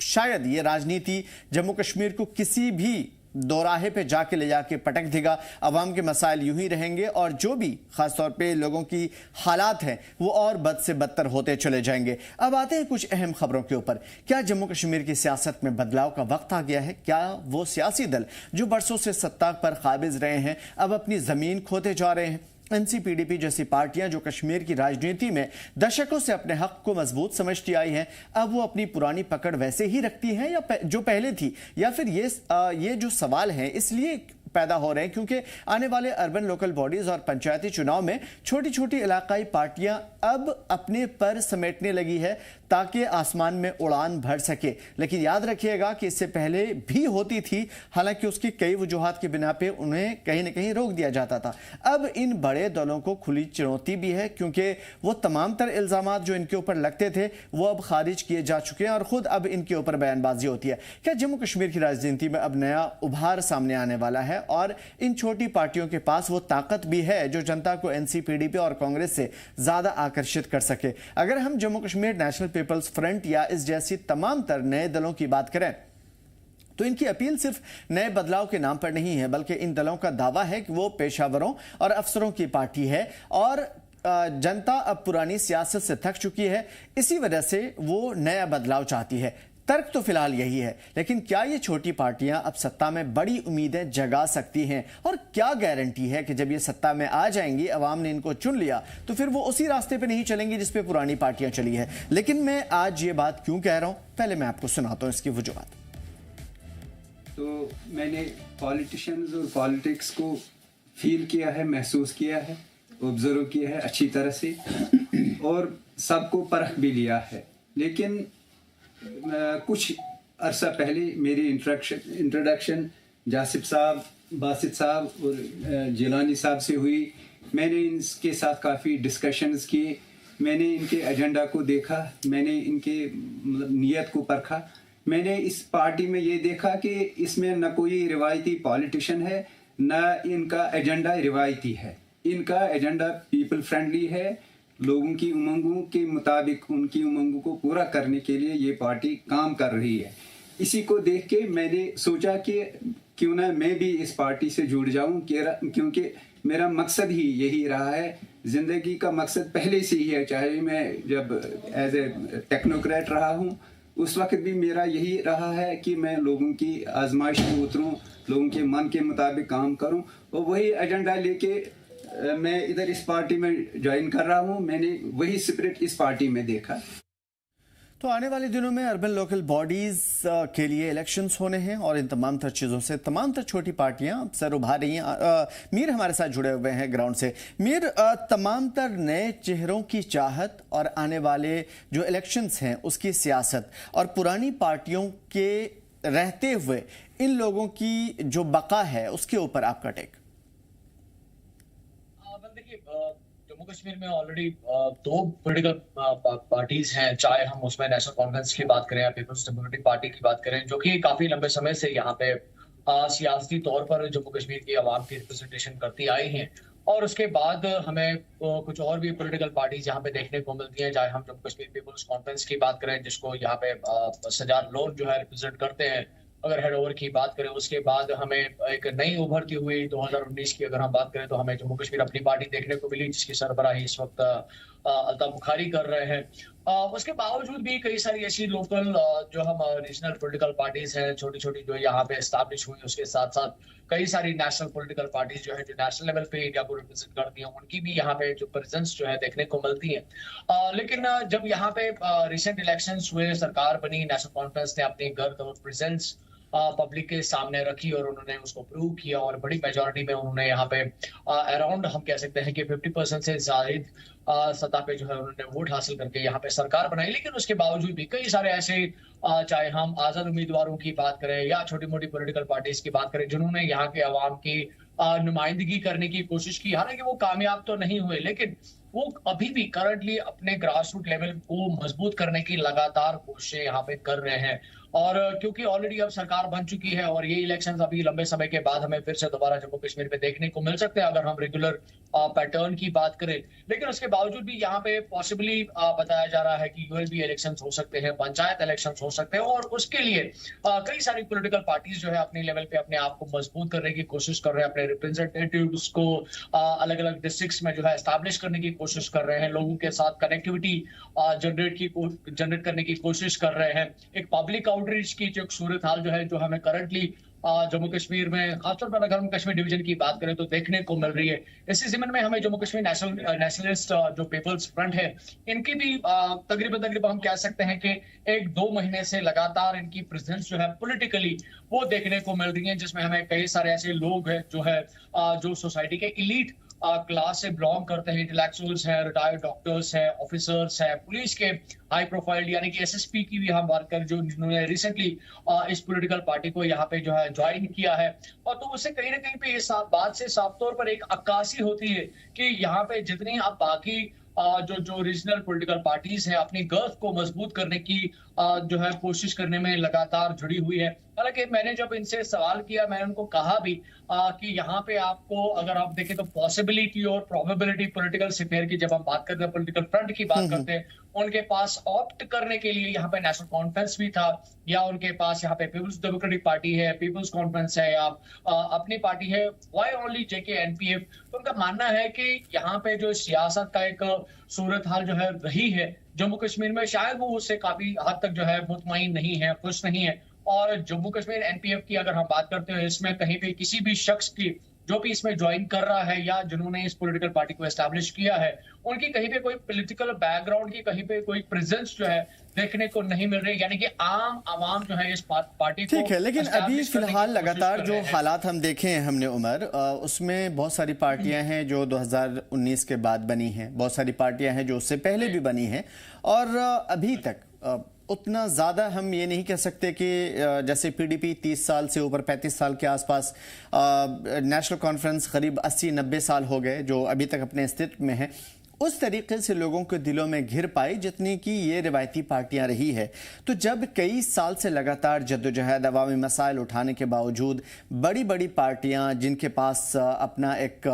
शायद ये राजनीति जम्मू कश्मीर को किसी भी दोराहे पे जाके ले जाके पटक देगा। अवाम के मसाइल यूं ही रहेंगे, और जो भी खासतौर पे लोगों की हालात हैं वो और बद से बदतर होते चले जाएंगे। अब आते हैं कुछ अहम खबरों के ऊपर। क्या जम्मू कश्मीर की सियासत में बदलाव का वक्त आ गया है? क्या वो सियासी दल जो बरसों से सत्ता पर काबिज रहे हैं अब अपनी जमीन खोते जा रहे हैं? एनसीपीडीपी जैसी पार्टियां जो कश्मीर की राजनीति में दशकों से अपने हक को मजबूत समझती आई हैं, अब वो अपनी पुरानी पकड़ वैसे ही रखती हैं या जो पहले थी, या फिर ये जो सवाल हैं इसलिए पैदा हो रहे हैं क्योंकि आने वाले अर्बन लोकल बॉडीज और पंचायती चुनाव में छोटी छोटी इलाकाई पार्टियां अब अपने पर समेटने लगी है ताकि आसमान में उड़ान भर सके। लेकिन याद रखिएगा कि इससे पहले भी होती थी, हालांकि उसकी कई वजूहात की बिना पे उन्हें कहीं ना कहीं रोक दिया जाता था। अब इन बड़े दलों को खुली चुनौती भी है क्योंकि वो तमाम तर इल्जाम जो इनके ऊपर लगते थे वो अब खारिज किए जा चुके हैं और खुद अब इनके ऊपर बयानबाजी होती है। क्या जम्मू कश्मीर की राजनीति में अब नया उभार सामने आने वाला है और इन छोटी पार्टियों के पास वो ताकत भी है जो जनता को एनसीपीडीपी और कांग्रेस से ज्यादा आकर्षित कर सके? अगर हम Jammu Kashmir national people's front या इस जैसी तमाम तर नए दलों की बात करें तो इनकी अपील सिर्फ नए बदलाव के नाम पर नहीं है, बल्कि इन दलों का दावा है कि वो पेशावरों और अफसरों की पार्टी है और जनता अब पुरानी सियासत से थक चुकी है, इसी वजह से वो नया बदलाव चाहती है। तर्क तो फिलहाल यही है, लेकिन क्या ये छोटी पार्टियां अब सत्ता में बड़ी उम्मीदें जगा सकती हैं? और क्या गारंटी है कि जब ये सत्ता में आ जाएंगी, अवाम ने इनको चुन लिया, तो फिर वो उसी रास्ते पे नहीं चलेंगी जिस पे पुरानी पार्टियां चली है? लेकिन मैं आज ये बात क्यों कह रहा हूं, पहले मैं आपको सुनाता हूं इसकी वजूहत। तो मैंने पॉलिटिशियंस और पॉलिटिक्स को फील किया है, महसूस किया है, ऑब्जर्व किया है अच्छी तरह से और सबको परख भी लिया है। लेकिन कुछ अरसा पहले मेरी इंट्रोडक्शन जासिफ साहब, बासित साहब और जिलानी साहब से हुई। मैंने इनके साथ काफ़ी डिस्कशंस किए, मैंने इनके एजेंडा को देखा, मैंने इनके नीयत को परखा। मैंने इस पार्टी में ये देखा कि इसमें न कोई रिवायती पॉलिटिशियन है, न इनका एजेंडा रिवायती है। इनका एजेंडा पीपल फ्रेंडली है, लोगों की उमंगों के मुताबिक उनकी उमंगों को पूरा करने के लिए ये पार्टी काम कर रही है। इसी को देख के मैंने सोचा कि क्यों ना मैं भी इस पार्टी से जुड़ जाऊं, क्योंकि मेरा मकसद ही यही रहा है। जिंदगी का मकसद पहले से ही है, चाहे मैं जब एज ए टेक्नोक्रेट रहा हूं उस वक्त भी मेरा यही रहा है कि मैं लोगों की आजमाइश में उतरूं, लोगों के मन के मुताबिक काम करूं और वही एजेंडा लेके मैं इधर इस पार्टी में ज्वाइन कर रहा हूं। मैंने वही स्पिरिट इस पार्टी में देखा। तो आने वाले दिनों में अर्बन लोकल बॉडीज के लिए इलेक्शंस होने हैं और इन तमाम तर चीज़ों से तमाम तर छोटी पार्टियां सर उभार रही हैं। मीर हमारे साथ जुड़े हुए हैं ग्राउंड से। मीर, तमाम तर नए चेहरों की चाहत और आने वाले जो इलेक्शंस हैं उसकी सियासत और पुरानी पार्टियों के रहते हुए इन लोगों की जो बका है उसके ऊपर आपका टेक? जम्मू कश्मीर में ऑलरेडी दो पॉलिटिकल पार्टीज हैं, चाहे हम उसमें नेशनल कॉन्फ्रेंस की बात करें या पीपल्स डेमोक्रेटिक पार्टी की बात करें, जो कि काफी लंबे समय से यहाँ पे सियासी तौर पर जम्मू कश्मीर की आवाम की रिप्रेजेंटेशन करती आई हैं। और उसके बाद हमें कुछ और भी पॉलिटिकल पार्टीज यहाँ पे देखने को मिलती हैं, चाहे हम जम्मू कश्मीर पीपल्स कॉन्फ्रेंस की बात करें जिसको यहाँ पे सजाद लोन जो है रिप्रेजेंट करते हैं। अगर हेड ओवर की बात करें, उसके बाद हमें एक नई उभरती हुई 2019 की अगर हम बात करें तो हमें जम्मू कश्मीर अपनी पार्टी देखने को मिली जिसकी सरबराही इस वक्त अल्ताफ बुखारी कर रहे हैं। उसके बावजूद भी कई सारी ऐसी लोकल जो हम रीजनल पॉलिटिकल पार्टीज हैं छोटी छोटी जो यहाँ पे एस्टैब्लिश हुई, उसके साथ साथ कई सारी नेशनल पॉलिटिकल पार्टीज जो है जो नेशनल लेवल पे इंडिया को रिप्रेजेंट करती हैं, उनकी भी यहाँ पे जो प्रेजेंस जो है देखने को मिलती है। लेकिन जब यहाँ पे रिसेंट इलेक्शंस हुए, सरकार बनी, नेशनल कॉन्फ्रेंस ने अपनी घर प्रेजेंस पब्लिक के सामने रखी और उन्होंने उसको प्रूव किया और बड़ी मेजॉरिटी में उन्होंने यहाँ पे अराउंड हम कह सकते हैं कि 50% से ज्यादा सतह पे जो है उन्होंने वोट हासिल करके यहाँ पे सरकार बनाई। लेकिन उसके बावजूद भी कई सारे ऐसे चाहे हम आजाद उम्मीदवारों की बात करें या छोटी मोटी पॉलिटिकल पार्टीज की बात करें जिन्होंने यहाँ के अवाम की नुमाइंदगी करने की कोशिश की, हालांकि वो कामयाब तो नहीं हुए, लेकिन वो अभी भी करंटली अपने ग्रास रूट लेवल को मजबूत करने की लगातार कोशिशें यहाँ पे कर रहे हैं। और क्योंकि ऑलरेडी अब सरकार बन चुकी है और ये इलेक्शंस अभी लंबे समय के बाद हमें फिर से दोबारा जम्मू कश्मीर में देखने को मिल सकते हैं अगर हम रेगुलर पैटर्न की बात करें। लेकिन उसके बावजूद भी यहाँ पे पॉसिबली बताया जा रहा है कि यूएलबी इलेक्शंस हो सकते हैं, पंचायत इलेक्शंस हो सकते हैं और उसके लिए कई सारी पॉलिटिकल पार्टीज जो है अपने लेवल पे अपने आप को मजबूत करने की कोशिश कर रहे हैं, अपने रिप्रेजेंटेटिव्स को अलग अलग डिस्ट्रिक्ट्स में जो है एस्टैब्लिश करने की कोशिश कर रहे हैं, लोगों के साथ कनेक्टिविटी जनरेट करने की कोशिश कर रहे हैं। एक पब्लिक आउटरीच की जो सूरत हाल जो है जो हमें करंटली जम्मू कश्मीर में खासतौर पर अगर हम कश्मीर डिवीजन की बात करें तो देखने को मिल रही है। इसी जिम्न में हमें जम्मू कश्मीर नेशनलिस्ट जो पीपल्स फ्रंट है, इनकी भी तकरीबन हम कह सकते हैं कि 1-2 महीने से लगातार इनकी प्रेजेंस जो है पॉलिटिकली वो देखने को मिल रही है, जिसमें हमें कई सारे ऐसे लोग हैं जो है जो सोसाइटी के इलीट क्लास से बिलोंग करते हैं, इंटेलेक्चुअल्स हैं, रिटायर्ड डॉक्टर्स हैं, ऑफिसर्स हैं, पुलिस के हाई प्रोफाइल यानी कि एसएसपी की भी हम बात करें जो जिन्होंने रिसेंटली इस पॉलिटिकल पार्टी को यहाँ पे जो है ज्वाइन किया है। और तो उससे कहीं ना कहीं पे इस बात से साफ तौर पर एक अक्कासी होती है कि यहाँ पे जितनी आप बाकी जो रीजनल पॉलिटिकल पार्टीज है अपनी गर्व को मजबूत करने की जो है कोशिश करने में लगातार जुड़ी हुई है। हालांकि मैंने जब इनसे सवाल किया, मैंने उनको कहा भी कि यहाँ पे आपको अगर आप देखें तो पॉसिबिलिटी और प्रोबेबिलिटी पॉलिटिकल स्फीयर की जब हम बात करते हैं, पॉलिटिकल फ्रंट की बात करते हैं, उनके पास ऑप्ट करने के लिए यहाँ पे नेशनल कॉन्फ्रेंस भी था, या उनके पास यहाँ पे पीपल्स डेमोक्रेटिक पार्टी है, पीपल्स कॉन्फ्रेंस है, या अपनी पार्टी है, वाई ओनली जेके एनपीएफ। तो उनका मानना है कि यहाँ पे जो सियासत का एक सूरत हाल जो है रही है जम्मू कश्मीर में, शायद वो उससे काफी हद तक जो है मुतमईन नहीं है, खुश नहीं है। और जम्मू कश्मीर एनपीएफ की अगर हम बात करते हैं, इसमें कहीं पे किसी भी शख्स की जो भी इसमें ज्वाइन कर रहा है या जिन्होंने इस पॉलिटिकल पार्टी को एस्टैब्लिश किया है, उनकी कहीं पे कोई पॉलिटिकल बैकग्राउंड की कहीं पे कोई प्रेजेंस जो है देखने को नहीं मिल रही, यानी कि आम आवाम जो है इस पार्टी को। ठीक है, लेकिन अभी फिलहाल लगातार जो हालात हम देखे हैं हमने उमर, उसमें बहुत सारी पार्टियां हैं जो 2019 के बाद बनी हैं, बहुत सारी पार्टियां हैं जो उससे पहले भी बनी हैं, और अभी तक उतना ज़्यादा हम ये नहीं कह सकते कि जैसे पीडीपी 30 साल से ऊपर 35 साल के आसपास, नेशनल कॉन्फ्रेंस करीब 80-90 साल हो गए जो अभी तक अपने अस्तित्व में है, उस तरीके से लोगों के दिलों में घिर पाई जितनी कि ये रिवायती पार्टियां रही है। तो जब कई साल से लगातार जद्दोजहद अवामी मसाइल उठाने के बावजूद बड़ी बड़ी पार्टियां जिनके पास अपना एक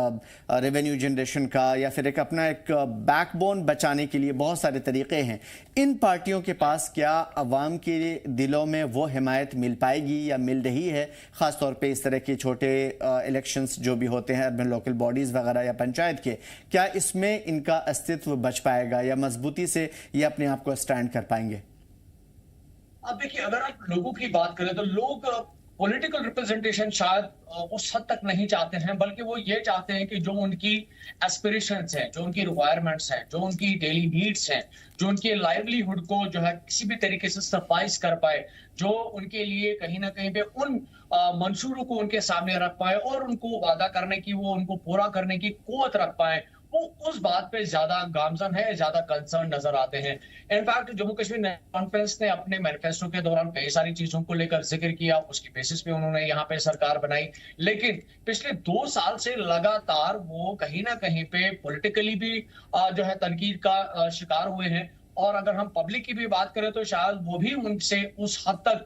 रेवेन्यू जनरेशन का या फिर एक अपना एक बैकबोन बचाने के लिए बहुत सारे तरीके हैं, इन पार्टियों के पास क्या अवाम के दिलों में वो हिमायत मिल पाएगी या मिल रही है? ख़ासतौर पर इस तरह के छोटे इलेक्शंस जो भी होते हैं अर्बन लोकल बॉडीज़ वगैरह या पंचायत के, क्या इसमें इनका अस्तित्व बच पाएगा या मजबूती से ये अपने आप को स्टैंड कर पाएंगे? अब देखिए, अगर आप लोगों की बात करें तो लोग पॉलिटिकल रिप्रेजेंटेशन शायद उस हद तक नहीं चाहते हैं, बल्कि वो ये चाहते हैं कि जो उनकी एस्पिरेशंस हैं, जो उनकी रिक्वायरमेंट्स हैं, जो उनकी डेली नीड्स हैं, जो उनके लाइवलीहुड को जो है किसी भी तरीके से सफाइज कर पाए, जो उनके लिए कहीं ना कहीं पे उन मंशूरों को उनके सामने रख पाए और उनको वादा करने की, वो उनको पूरा करने की कुव्वत रख पाए, वो उस बात पे ज्यादा गामजन है, ज्यादा कंसर्न नजर आते हैं। इनफैक्ट जम्मू कश्मीर कॉन्फ्रेंस ने अपने मैनिफेस्टो के दौरान कई सारी चीजों को लेकर जिक्र किया, उसकी बेसिस पे उन्होंने यहाँ पे सरकार बनाई, लेकिन पिछले 2 साल से लगातार वो कहीं ना कहीं पे पॉलिटिकली भी जो है तनकीद का शिकार हुए हैं। और अगर हम पब्लिक की भी बात करें तो शायद वो भी उनसे उस हद तक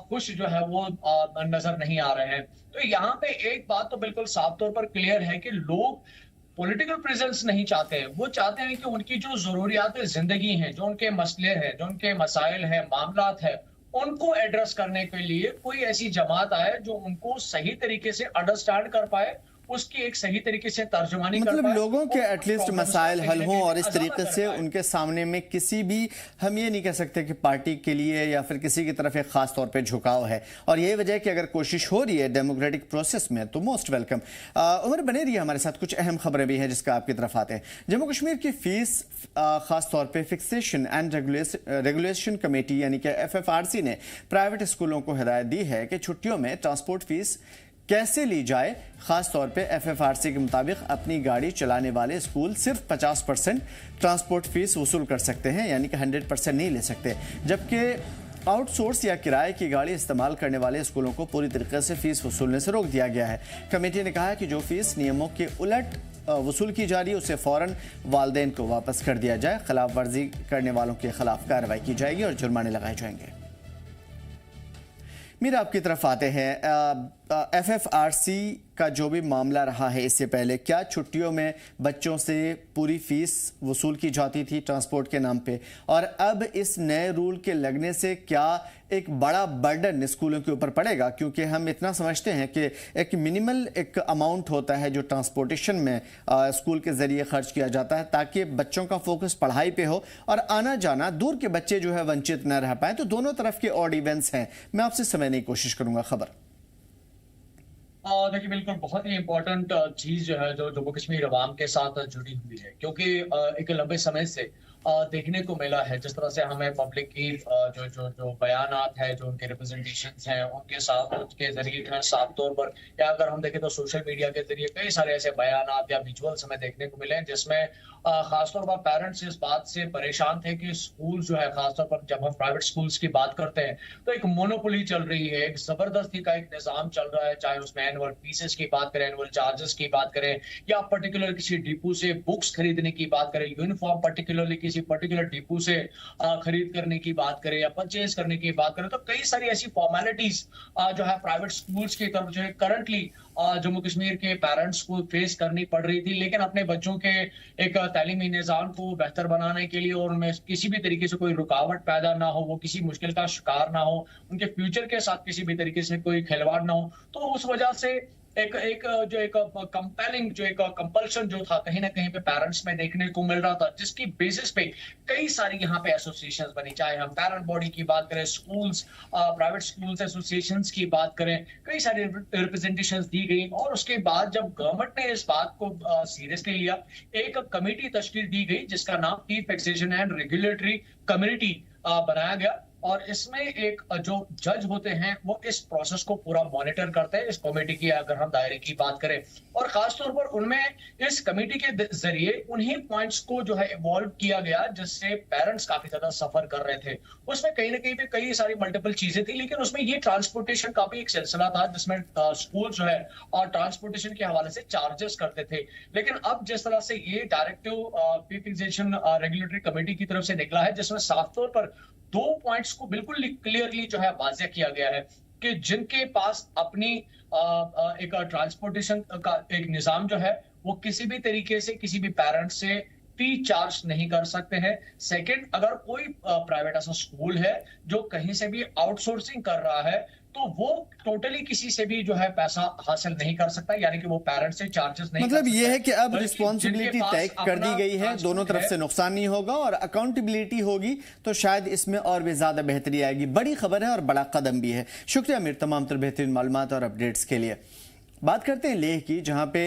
खुश जो है वो नजर नहीं आ रहे हैं। तो यहाँ पे एक बात तो बिल्कुल साफ तौर पर क्लियर है कि लोग पॉलिटिकल प्रेजेंस नहीं चाहते हैं, वो चाहते हैं कि उनकी जो जरूरियात जिंदगी हैं, जो उनके मसले हैं, जो उनके मसाइल हैं, मामलात है, उनको एड्रेस करने के लिए कोई ऐसी जमात आए जो उनको सही तरीके से अंडरस्टैंड कर पाए, उसकी एक सही तरीके से तर्जुमानी कर पाए, लोगों के एटलीस्ट मसाइल हल हों और इस तरीके से उनके सामने में किसी भी, हम ये नहीं कह सकते कि पार्टी के लिए या फिर किसी की तरफ एक खास तौर पे झुकाव है, और यही वजह है कि अगर कोशिश हो रही है डेमोक्रेटिक प्रोसेस में तो मोस्ट वेलकम। उमर बने रही है हमारे साथ, कुछ अहम खबरें भी हैं जिसका आपकी तरफ आते हैं। जम्मू कश्मीर की फीस खास तौर पर फिक्सेशन एंड रेगुलेशन कमेटी यानी कि FFRC ने प्राइवेट स्कूलों को हिदायत दी है कि छुट्टियों में ट्रांसपोर्ट फीस कैसे ली जाए। खास तौर पे FFRC के मुताबिक अपनी गाड़ी चलाने वाले स्कूल सिर्फ 50% ट्रांसपोर्ट फीस वसूल कर सकते हैं, यानी कि 100% नहीं ले सकते, जबकि आउटसोर्स या किराए की गाड़ी इस्तेमाल करने वाले स्कूलों को पूरी तरीके से फीस वसूलने से रोक दिया गया है। कमेटी ने कहा है कि जो फीस नियमों के उलट वसूल की जा रही है उसे फौरन वालिदैन को वापस कर दिया जाए, खिलाफ वर्जी करने वालों के खिलाफ कार्रवाई की जाएगी और जुर्माने लगाए जाएंगे। मीरा आपकी तरफ आते हैं। FFRC का जो भी मामला रहा है इससे पहले, क्या छुट्टियों में बच्चों से पूरी फीस वसूल की जाती थी ट्रांसपोर्ट के नाम पे, और अब इस नए रूल के लगने से क्या एक बड़ा बर्डन स्कूलों के ऊपर पड़ेगा? क्योंकि हम इतना समझते हैं कि एक मिनिमल एक अमाउंट होता है जो ट्रांसपोर्टेशन में स्कूल के ज़रिए खर्च किया जाता है ताकि बच्चों का फोकस पढ़ाई पे हो और आना जाना, दूर के बच्चे जो है वंचित न रह पाए। तो दोनों तरफ के ऑड इवेंट्स हैं। मैं आपसे समझने की कोशिश करूँगा खबर। देखिए बिल्कुल बहुत ही इम्पोर्टेंट चीज जो है जो जम्मू कश्मीर अवाम के साथ जुड़ी हुई है, क्योंकि एक लंबे समय से देखने को मिला है जिस तरह से हमें पब्लिक की जो जो जो बयानात है, जो उनके रिप्रेजेंटेशंस हैं, उनके साथ उनके जरिए साफ तौर पर, या अगर हम देखें तो सोशल मीडिया के जरिए कई सारे ऐसे बयानात या विजुअल्स हमें देखने को मिले हैं जिसमें खासतौर पर पेरेंट्स इस बात से परेशान थे कि स्कूल जो है, खासतौर पर जब हम प्राइवेट स्कूल्स की बात करते हैं तो एक मोनोपोली चल रही है, एक जबरदस्ती का एक निजाम चल रहा है, चाहे उसमें एनुअल फीसेस की बात करें, एनुअल चार्जेस की बात करें, या पर्टिकुलर किसी डिपो से बुक्स खरीदने की बात करें, यूनिफॉर्म पर्टिकुलरली किसी पर्टिकुलर डिपो से खरीद करने की बात करें या परचेज करने की बात करें, तो कई सारी ऐसी फॉर्मेलिटीज जो है प्राइवेट स्कूल्स की तरफ जो है करंटली जम्मू कश्मीर के पेरेंट्स को फेस करनी पड़ रही थी। लेकिन अपने बच्चों के एक तालीमी निज़ाम को बेहतर बनाने के लिए और उनमें किसी भी तरीके से कोई रुकावट पैदा ना हो, वो किसी मुश्किल का शिकार ना हो, उनके फ्यूचर के साथ किसी भी तरीके से कोई खिलवाड़ ना हो, तो उस वजह से एक कंपेलिंग जो एक कंपल्शन जो था कहीं ना कहीं पे पेरेंट्स में देखने को मिल रहा था, जिसकी बेसिस पे कई सारी यहाँ पे एसोसिएशंस बनी, चाहे हम पेरेंट बॉडी की बात करें, स्कूल्स, प्राइवेट स्कूल्स एसोसिएशंस की बात करें, कई सारी रिप्रेजेंटेशंस दी गई। और उसके बाद जब गवर्नमेंट ने इस बात को सीरियसली लिया, एक कमेटी तश्कील दी गई जिसका नाम ई टैक्सेशन एंड रेगुलेटरी कम्युनिटी बनाया गया, और इसमें एक जो जज होते हैं वो इस प्रोसेस को पूरा मॉनिटर करते हैं। इस कमेटी की अगर हम दायरे की बात करें, और खासतौर पर उनमें इस कमेटी के जरिए उन्हीं पॉइंट्स को जो है इवॉल्व किया गया जिससे पेरेंट्स काफी ज्यादा सफर कर रहे थे। उसमें कहीं ना कहीं पे कई सारी मल्टीपल चीजें थी, लेकिन उसमें ये ट्रांसपोर्टेशन का भी एक सिलसिला था जिसमें स्कूल जो है और ट्रांसपोर्टेशन के हवाले से चार्जेस करते थे। लेकिन अब जिस तरह से ये डायरेक्टिव फी फिक्सेशन रेगुलेटरी कमेटी की तरफ से निकला है, जिसमें साफ तौर पर 2 पॉइंट्स को बिल्कुल क्लियरली जो है वाज़ेह किया गया है कि जिनके पास अपनी एक ट्रांसपोर्टेशन का एक निजाम जो है वो किसी भी तरीके से किसी भी पेरेंट से फी चार्ज नहीं कर सकते हैं। सेकंड, अगर कोई प्राइवेट ऐसा स्कूल है जो कहीं से भी आउटसोर्सिंग कर रहा है तो वो टोटली किसी से भी जो है पैसा हासिल नहीं कर सकता, यानी कि वो पेरेंट से चार्जेस नहीं मतलब कर ये सकता, है कि अब बल्कि रिस्पॉन्सिबिलिटी जिनके तय पास कर दी अपना गई है, दोनों तरफ से नुकसान नहीं होगा और अकाउंटेबिलिटी होगी तो शायद इसमें और भी ज्यादा बेहतरी आएगी। बड़ी खबर है और बड़ा कदम भी है। शुक्रिया मीर तमाम तर बेहतरीन मालूमात और अपडेट्स के लिए। बात करते हैं लेह की, जहां पे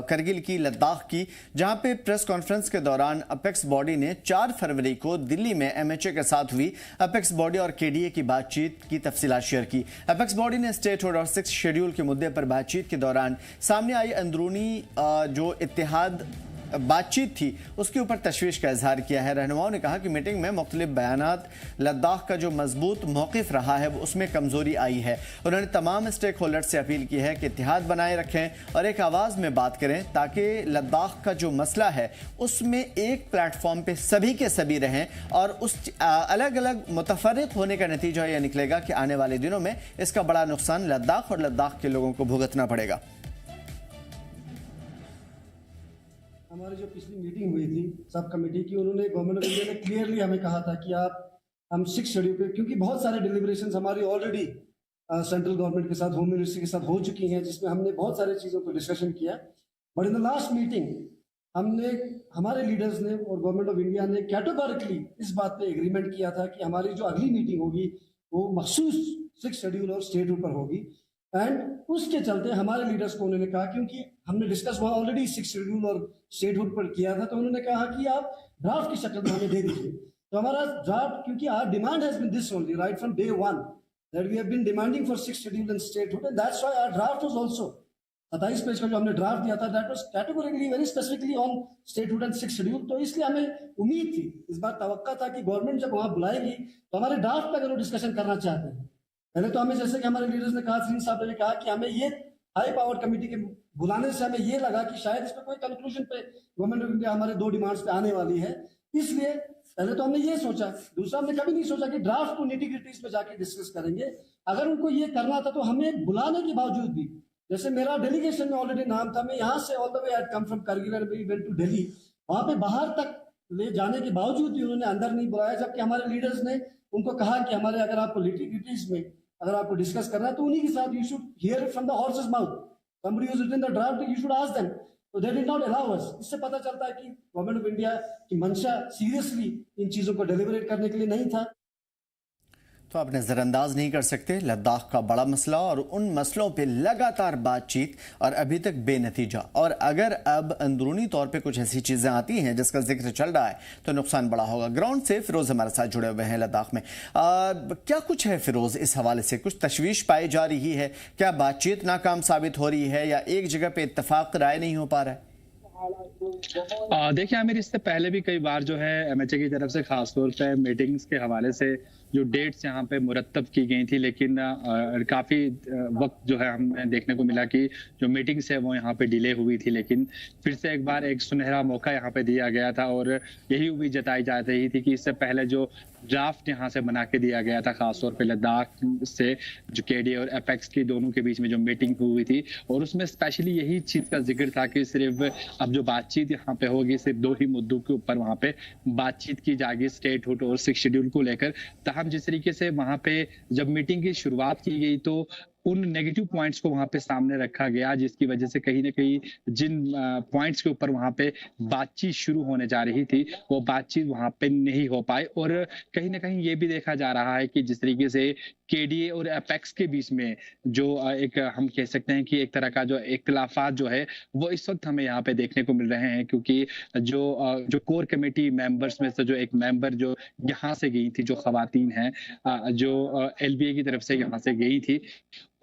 करगिल की, लद्दाख की, जहां पे प्रेस कॉन्फ्रेंस के दौरान अपेक्स बॉडी ने 4 फरवरी को दिल्ली में एमएचए के साथ हुई अपेक्स बॉडी और केडीए की बातचीत की तफसीलात शेयर की। अपेक्स बॉडी ने स्टेटहुड और 6 शेड्यूल के मुद्दे पर बातचीत के दौरान सामने आई अंदरूनी जो इत्तेहाद बातचीत थी उसके ऊपर तशवीश का इजहार किया है। रहनुमाओं ने कहा कि मीटिंग में मुख्तलिफ बयानात, लद्दाख का जो मजबूत मौक़िफ़ रहा है वो उसमें कमज़ोरी आई है। उन्होंने तमाम स्टेक होल्डर से अपील की है कि इत्तेहाद बनाए रखें और एक आवाज़ में बात करें ताकि लद्दाख का जो मसला है उसमें एक प्लेटफॉर्म पे सभी के सभी रहें, और उस अलग अलग मुतफर्रिक होने का नतीजा यह निकलेगा कि आने वाले दिनों में इसका बड़ा नुकसान लद्दाख और लद्दाख के लोगों को भुगतना पड़ेगा। हमारी जो पिछली मीटिंग हुई थी सब कमेटी की, उन्होंने गवर्नमेंट ऑफ इंडिया ने क्लियरली हमें कहा था कि हम 6 शेड्यूल पे, क्योंकि बहुत सारे डिलिब्रेशंस हमारी ऑलरेडी सेंट्रल गवर्नमेंट के साथ, होम मिनिस्ट्री के साथ हो चुकी हैं, जिसमें हमने बहुत सारी चीज़ों को डिस्कशन किया। But in the last meeting हमारे लीडर्स ने और गवर्नमेंट ऑफ इंडिया ने कैटेगोरिकली इस बात पे एग्रीमेंट किया था कि हमारी जो अगली मीटिंग होगी वो मखसूस 6 शेड्यूल और स्टेटहुड पर होगी। एंड उसके चलते हमारे लीडर्स को उन्होंने कहा, क्योंकि हमने डिस्कस वहाँ ऑलरेडी 6 शेड्यूल और स्टेटहुड पर किया था, तो उन्होंने कहा कि आप ड्राफ्ट की शक्ल में हमें दे दीजिए। तो हमारा ड्राफ्ट, क्योंकि our demand has been this only right from day 1 that we have been demanding for 6 schedule and statehood, and that's why our draft was also 27 page का जो हमने ड्राफ्ट दिया था that was categorically very specifically on statehood and 6 schedule. तो इसलिए हमें उम्मीद थी, इस बार तवक्का था कि गवर्नमेंट जब वहाँ बुलाएगी तो हमारे ड्राफ्ट पर अगर वो डिस्कशन करना चाहते हैं, पहले तो हमें, जैसे कि हमारे लीडर्स ने कहा, सिंह साहब ने कहा कि हमें ये हाई पावर कमेटी के बुलाने से हमें ये लगा कि शायद इस पर कोई कंक्लूजन पे गवर्नमेंट ऑफ इंडिया हमारे 2 डिमांड्स पे आने वाली है। इसलिए पहले तो हमने ये सोचा, दूसरा हमने कभी नहीं सोचा कि ड्राफ्ट को निटी-ग्रिटीज में जाके डिस्कस करेंगे। अगर उनको ये करना था तो हमें बुलाने के बावजूद भी, जैसे मेरा डेलीगेशन में ऑलरेडी नाम था, मैं यहाँ से all the way I come from Kargil and we went to Delhi, वहाँ पे बाहर तक ले जाने के बावजूद भी उन्होंने अंदर नहीं बुलाया, जबकि हमारे लीडर्स ने उनको कहा कि हमारे अगर आपको निटी-ग्रिटीज में अगर आपको डिस्कस करना है तो उन्हीं के साथ you should hear it from the horses mouth, somebody who's written the draft, you should ask them, so they did not allow us। इससे पता चलता है कि गवर्नमेंट ऑफ इंडिया की मंशा सीरियसली इन चीजों को डिलीवरेट करने के लिए नहीं था। तो आप नज़रअंदाज नहीं कर सकते लद्दाख का बड़ा मसला और उन मसलों पे लगातार बातचीत और अभी तक बेनतीजा। और अगर अब अंदरूनी तौर पे कुछ ऐसी चीज़ें आती हैं जिसका जिक्र चल रहा है तो नुकसान बड़ा होगा। ग्राउंड से फिरोज़ हमारे साथ जुड़े हुए हैं लद्दाख में। क्या कुछ है फिरोज़, इस हवाले से कुछ तशवीश पाई जा रही है? क्या बातचीत नाकाम साबित हो रही है या एक जगह पे इत्तेफाक राय नहीं हो पा रहा है? देखिए आमिर, इससे पहले भी कई बार जो है एमएचए की तरफ से खासतौर पे मीटिंग्स के हवाले से जो डेट्स यहाँ पे मुरतब की गई थी, लेकिन काफ़ी वक्त जो है हमें देखने को मिला कि जो मीटिंग्स है वो यहाँ पे डिले हुई थी। लेकिन फिर से एक बार एक सुनहरा मौका यहाँ पे दिया गया था और यही उम्मीद जताई जा रही थी कि इससे पहले जो ड्राफ्ट यहाँ से बना के दिया गया था खासतौर पे लद्दाख से जो केडीए और एपेक्स की दोनों के बीच में जो मीटिंग हुई थी, और उसमें स्पेशली यही चीज़ का जिक्र था कि सिर्फ अब जो बातचीत यहाँ पे होगी सिर्फ दो ही मुद्दों के ऊपर वहाँ पे बातचीत की जाएगी, स्टेटहुड और 6 शेड्यूल को लेकर। ताहम जिस तरीके से वहाँ पे जब मीटिंग की शुरुआत की गई तो उन नेगेटिव पॉइंट्स को वहां पे सामने रखा गया, जिसकी वजह से कहीं ना कहीं जिन पॉइंट्स के ऊपर वहां पे बातचीत शुरू होने जा रही थी वो बातचीत वहां पे नहीं हो पाई। और कहीं ना कहीं ये भी देखा जा रहा है कि जिस तरीके से केडीए और एपेक्स के बीच में जो एक हम कह सकते हैं कि एक तरह का जो इख्तिलाफात जो है वो इस वक्त हमें यहाँ पे देखने को मिल रहे हैं, क्योंकि जो कोर कमेटी मेंबर्स में से जो एक मेंबर जो यहाँ से गई थी, जो खवातीन हैं जो एलबीए की तरफ से यहाँ से गई थी,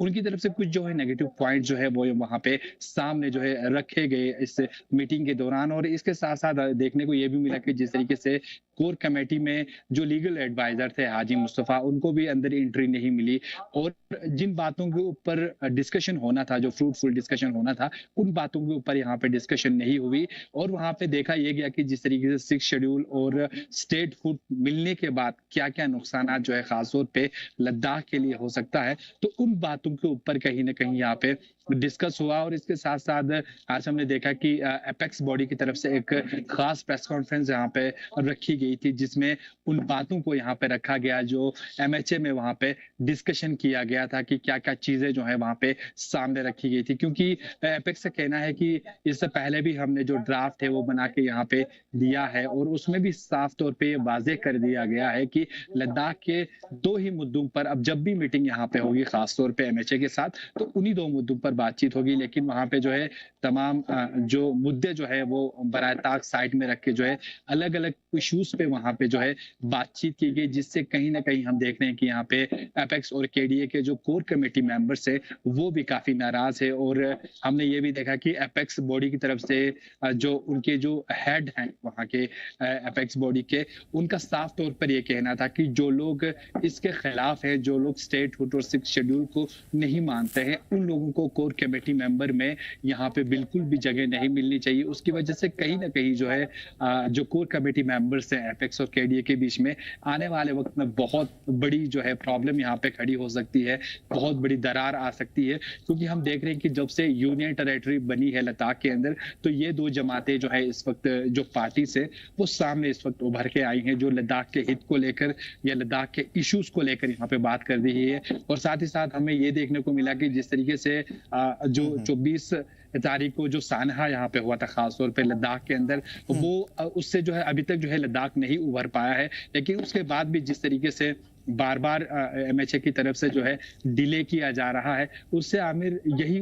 उनकी तरफ से कुछ जो है नेगेटिव पॉइंट जो है वो वहां पे सामने जो है रखे गए इस मीटिंग के दौरान। और इसके साथ साथ देखने को ये भी मिला कि जिस तरीके से कोर कमेटी में जो लीगल एडवाइजर थे हाजी मुस्तफा, उनको भी अंदर एंट्री नहीं मिली और जिन बातों के ऊपर डिस्कशन होना था, जो फ्रूटफुल डिस्कशन होना था, उन बातों के ऊपर यहाँ पे डिस्कशन नहीं हुई। और वहां पे देखा यह गया कि जिस तरीके से 6 शेड्यूल और स्टेटहुड मिलने के बाद क्या क्या नुकसान जो है खासतौर पे लद्दाख के लिए हो सकता है, तो उन बातों के ऊपर कहीं ना कहीं यहाँ पे डिस्कस हुआ। और इसके साथ साथ आज हमने देखा कि एपेक्स बॉडी की तरफ से एक खास प्रेस कॉन्फ्रेंस यहाँ पे रखी गई थी, जिसमें उन बातों को यहाँ पे रखा गया जो एमएचए में वहाँ पे डिस्कशन किया गया था कि क्या क्या चीजें जो है वहाँ पे सामने रखी गई थी। क्योंकि एपेक्स का कहना है कि इससे पहले भी हमने जो ड्राफ्ट है वो बना के यहाँ पे दिया है और उसमें भी साफ तौर पे वाजे कर दिया गया है कि लद्दाख के 2 ही मुद्दों पर अब जब भी मीटिंग यहाँ पे होगी खासतौर पे एमएचए के साथ, तो उन्हीं 2 मुद्दों पर बातचीत होगी। लेकिन वहां पे जो है तमाम जो मुद्दे जो है वो बराए ताक साइड में रख के जो है अलग अलग इश्यूज पे वहां पे जो है बातचीत की गई, जिससे कहीं ना कहीं हम देख रहे हैं कि यहाँ पे एपेक्स और केडीए के जो कोर कमेटी मेंबर्स है वो भी काफी नाराज है। और हमने ये भी देखा कि एपेक्स बॉडी की तरफ से जो उनके जो हेड हैं वहाँ के एपेक्स बॉडी के, उनका साफ तौर पर यह कहना था कि जो लोग इसके खिलाफ है, जो लोग स्टेटहुड और 6 शेड्यूल को नहीं मानते हैं, उन लोगों को कोर कमेटी मेंबर में यहाँ पे बिल्कुल भी जगह नहीं मिलनी चाहिए। उसकी वजह से कहीं ना कहीं जो है जो कोर कमेटी मेंबर्स हैं एपेक्स और केडीए के बीच में आने वाले वक्त में बहुत बड़ी जो है प्रॉब्लम यहाँ पे खड़ी हो सकती है, बहुत बड़ी दरार आ सकती है। क्योंकि हम देख रहे हैं कि जब से यूनियन टेरेटरी बनी है लद्दाख के अंदर, तो ये 2 जमातें जो है इस वक्त जो पार्टी से वो सामने इस वक्त उभर के आई हैं, जो लद्दाख के हित को लेकर या लद्दाख के इश्यूज को लेकर यहाँ पे बात कर रही है। और साथ ही साथ हमें ये देखने को मिला कि जिस तरीके से जो 24 तारीख को जो सानहा यहाँ पे हुआ था खासतौर पे लद्दाख के अंदर, वो उससे जो है अभी तक जो है लद्दाख नहीं उभर पाया है। लेकिन उसके बाद भी जिस तरीके से बार बार एमएचए की तरफ से जो है डिले किया जा रहा है, उससे आमिर यही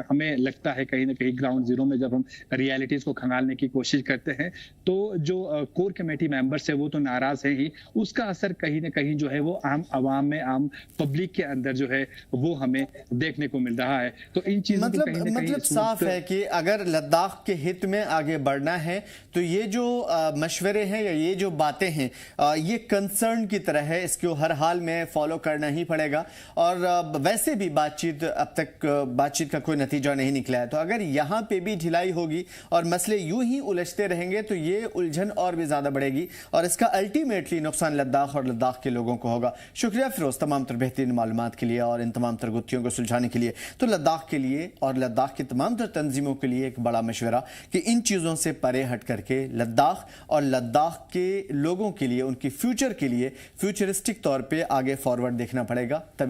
हमें लगता है कहीं ना कहीं ग्राउंड जीरो में जब हम रियलिटीज को खंगालने की कोशिश करते हैं तो जो कोर कमेटी मेंबर्स है वो तो नाराज है ही, उसका असर कहीं ना कहीं जो है वो आम आवाम में, आम पब्लिक के अंदर जो है वो हमें देखने को मिल रहा है। तो इन चीजों को कहीं ना कहीं साफ है कि अगर लद्दाख के हित में आगे बढ़ना है तो ये जो मशवरे हैं या ये जो बातें हैं ये कंसर्न की तरह है, इसको हर हाल में फॉलो करना ही पड़ेगा। और वैसे भी बातचीत अब तक बातचीत का कोई नतीजा नहीं निकला है, तो अगर यहाँ पे भी ढिलाई होगी और मसले यूं ही उलझते रहेंगे तो ये उलझन और भी ज्यादा बढ़ेगी और इसका अल्टीमेटली नुकसान लद्दाख और लद्दाख के लोगों को होगा। शुक्रिया फिरोज तमाम तर बेहतरीन मालूमात के लिए और इन तमाम तर गुत्थियों को सुलझाने के लिए। तो लद्दाख के लिए और लद्दाख की तमाम तर तंजीमों के लिए एक बड़ा मशवरा कि इन चीज़ों से परे हट करके लद्दाख और लद्दाख के लोगों के लिए, उनकी फ्यूचर के लिए फ्यूचरिस्टिक तौर पे आगे फॉरवर्ड देखना पड़ेगा।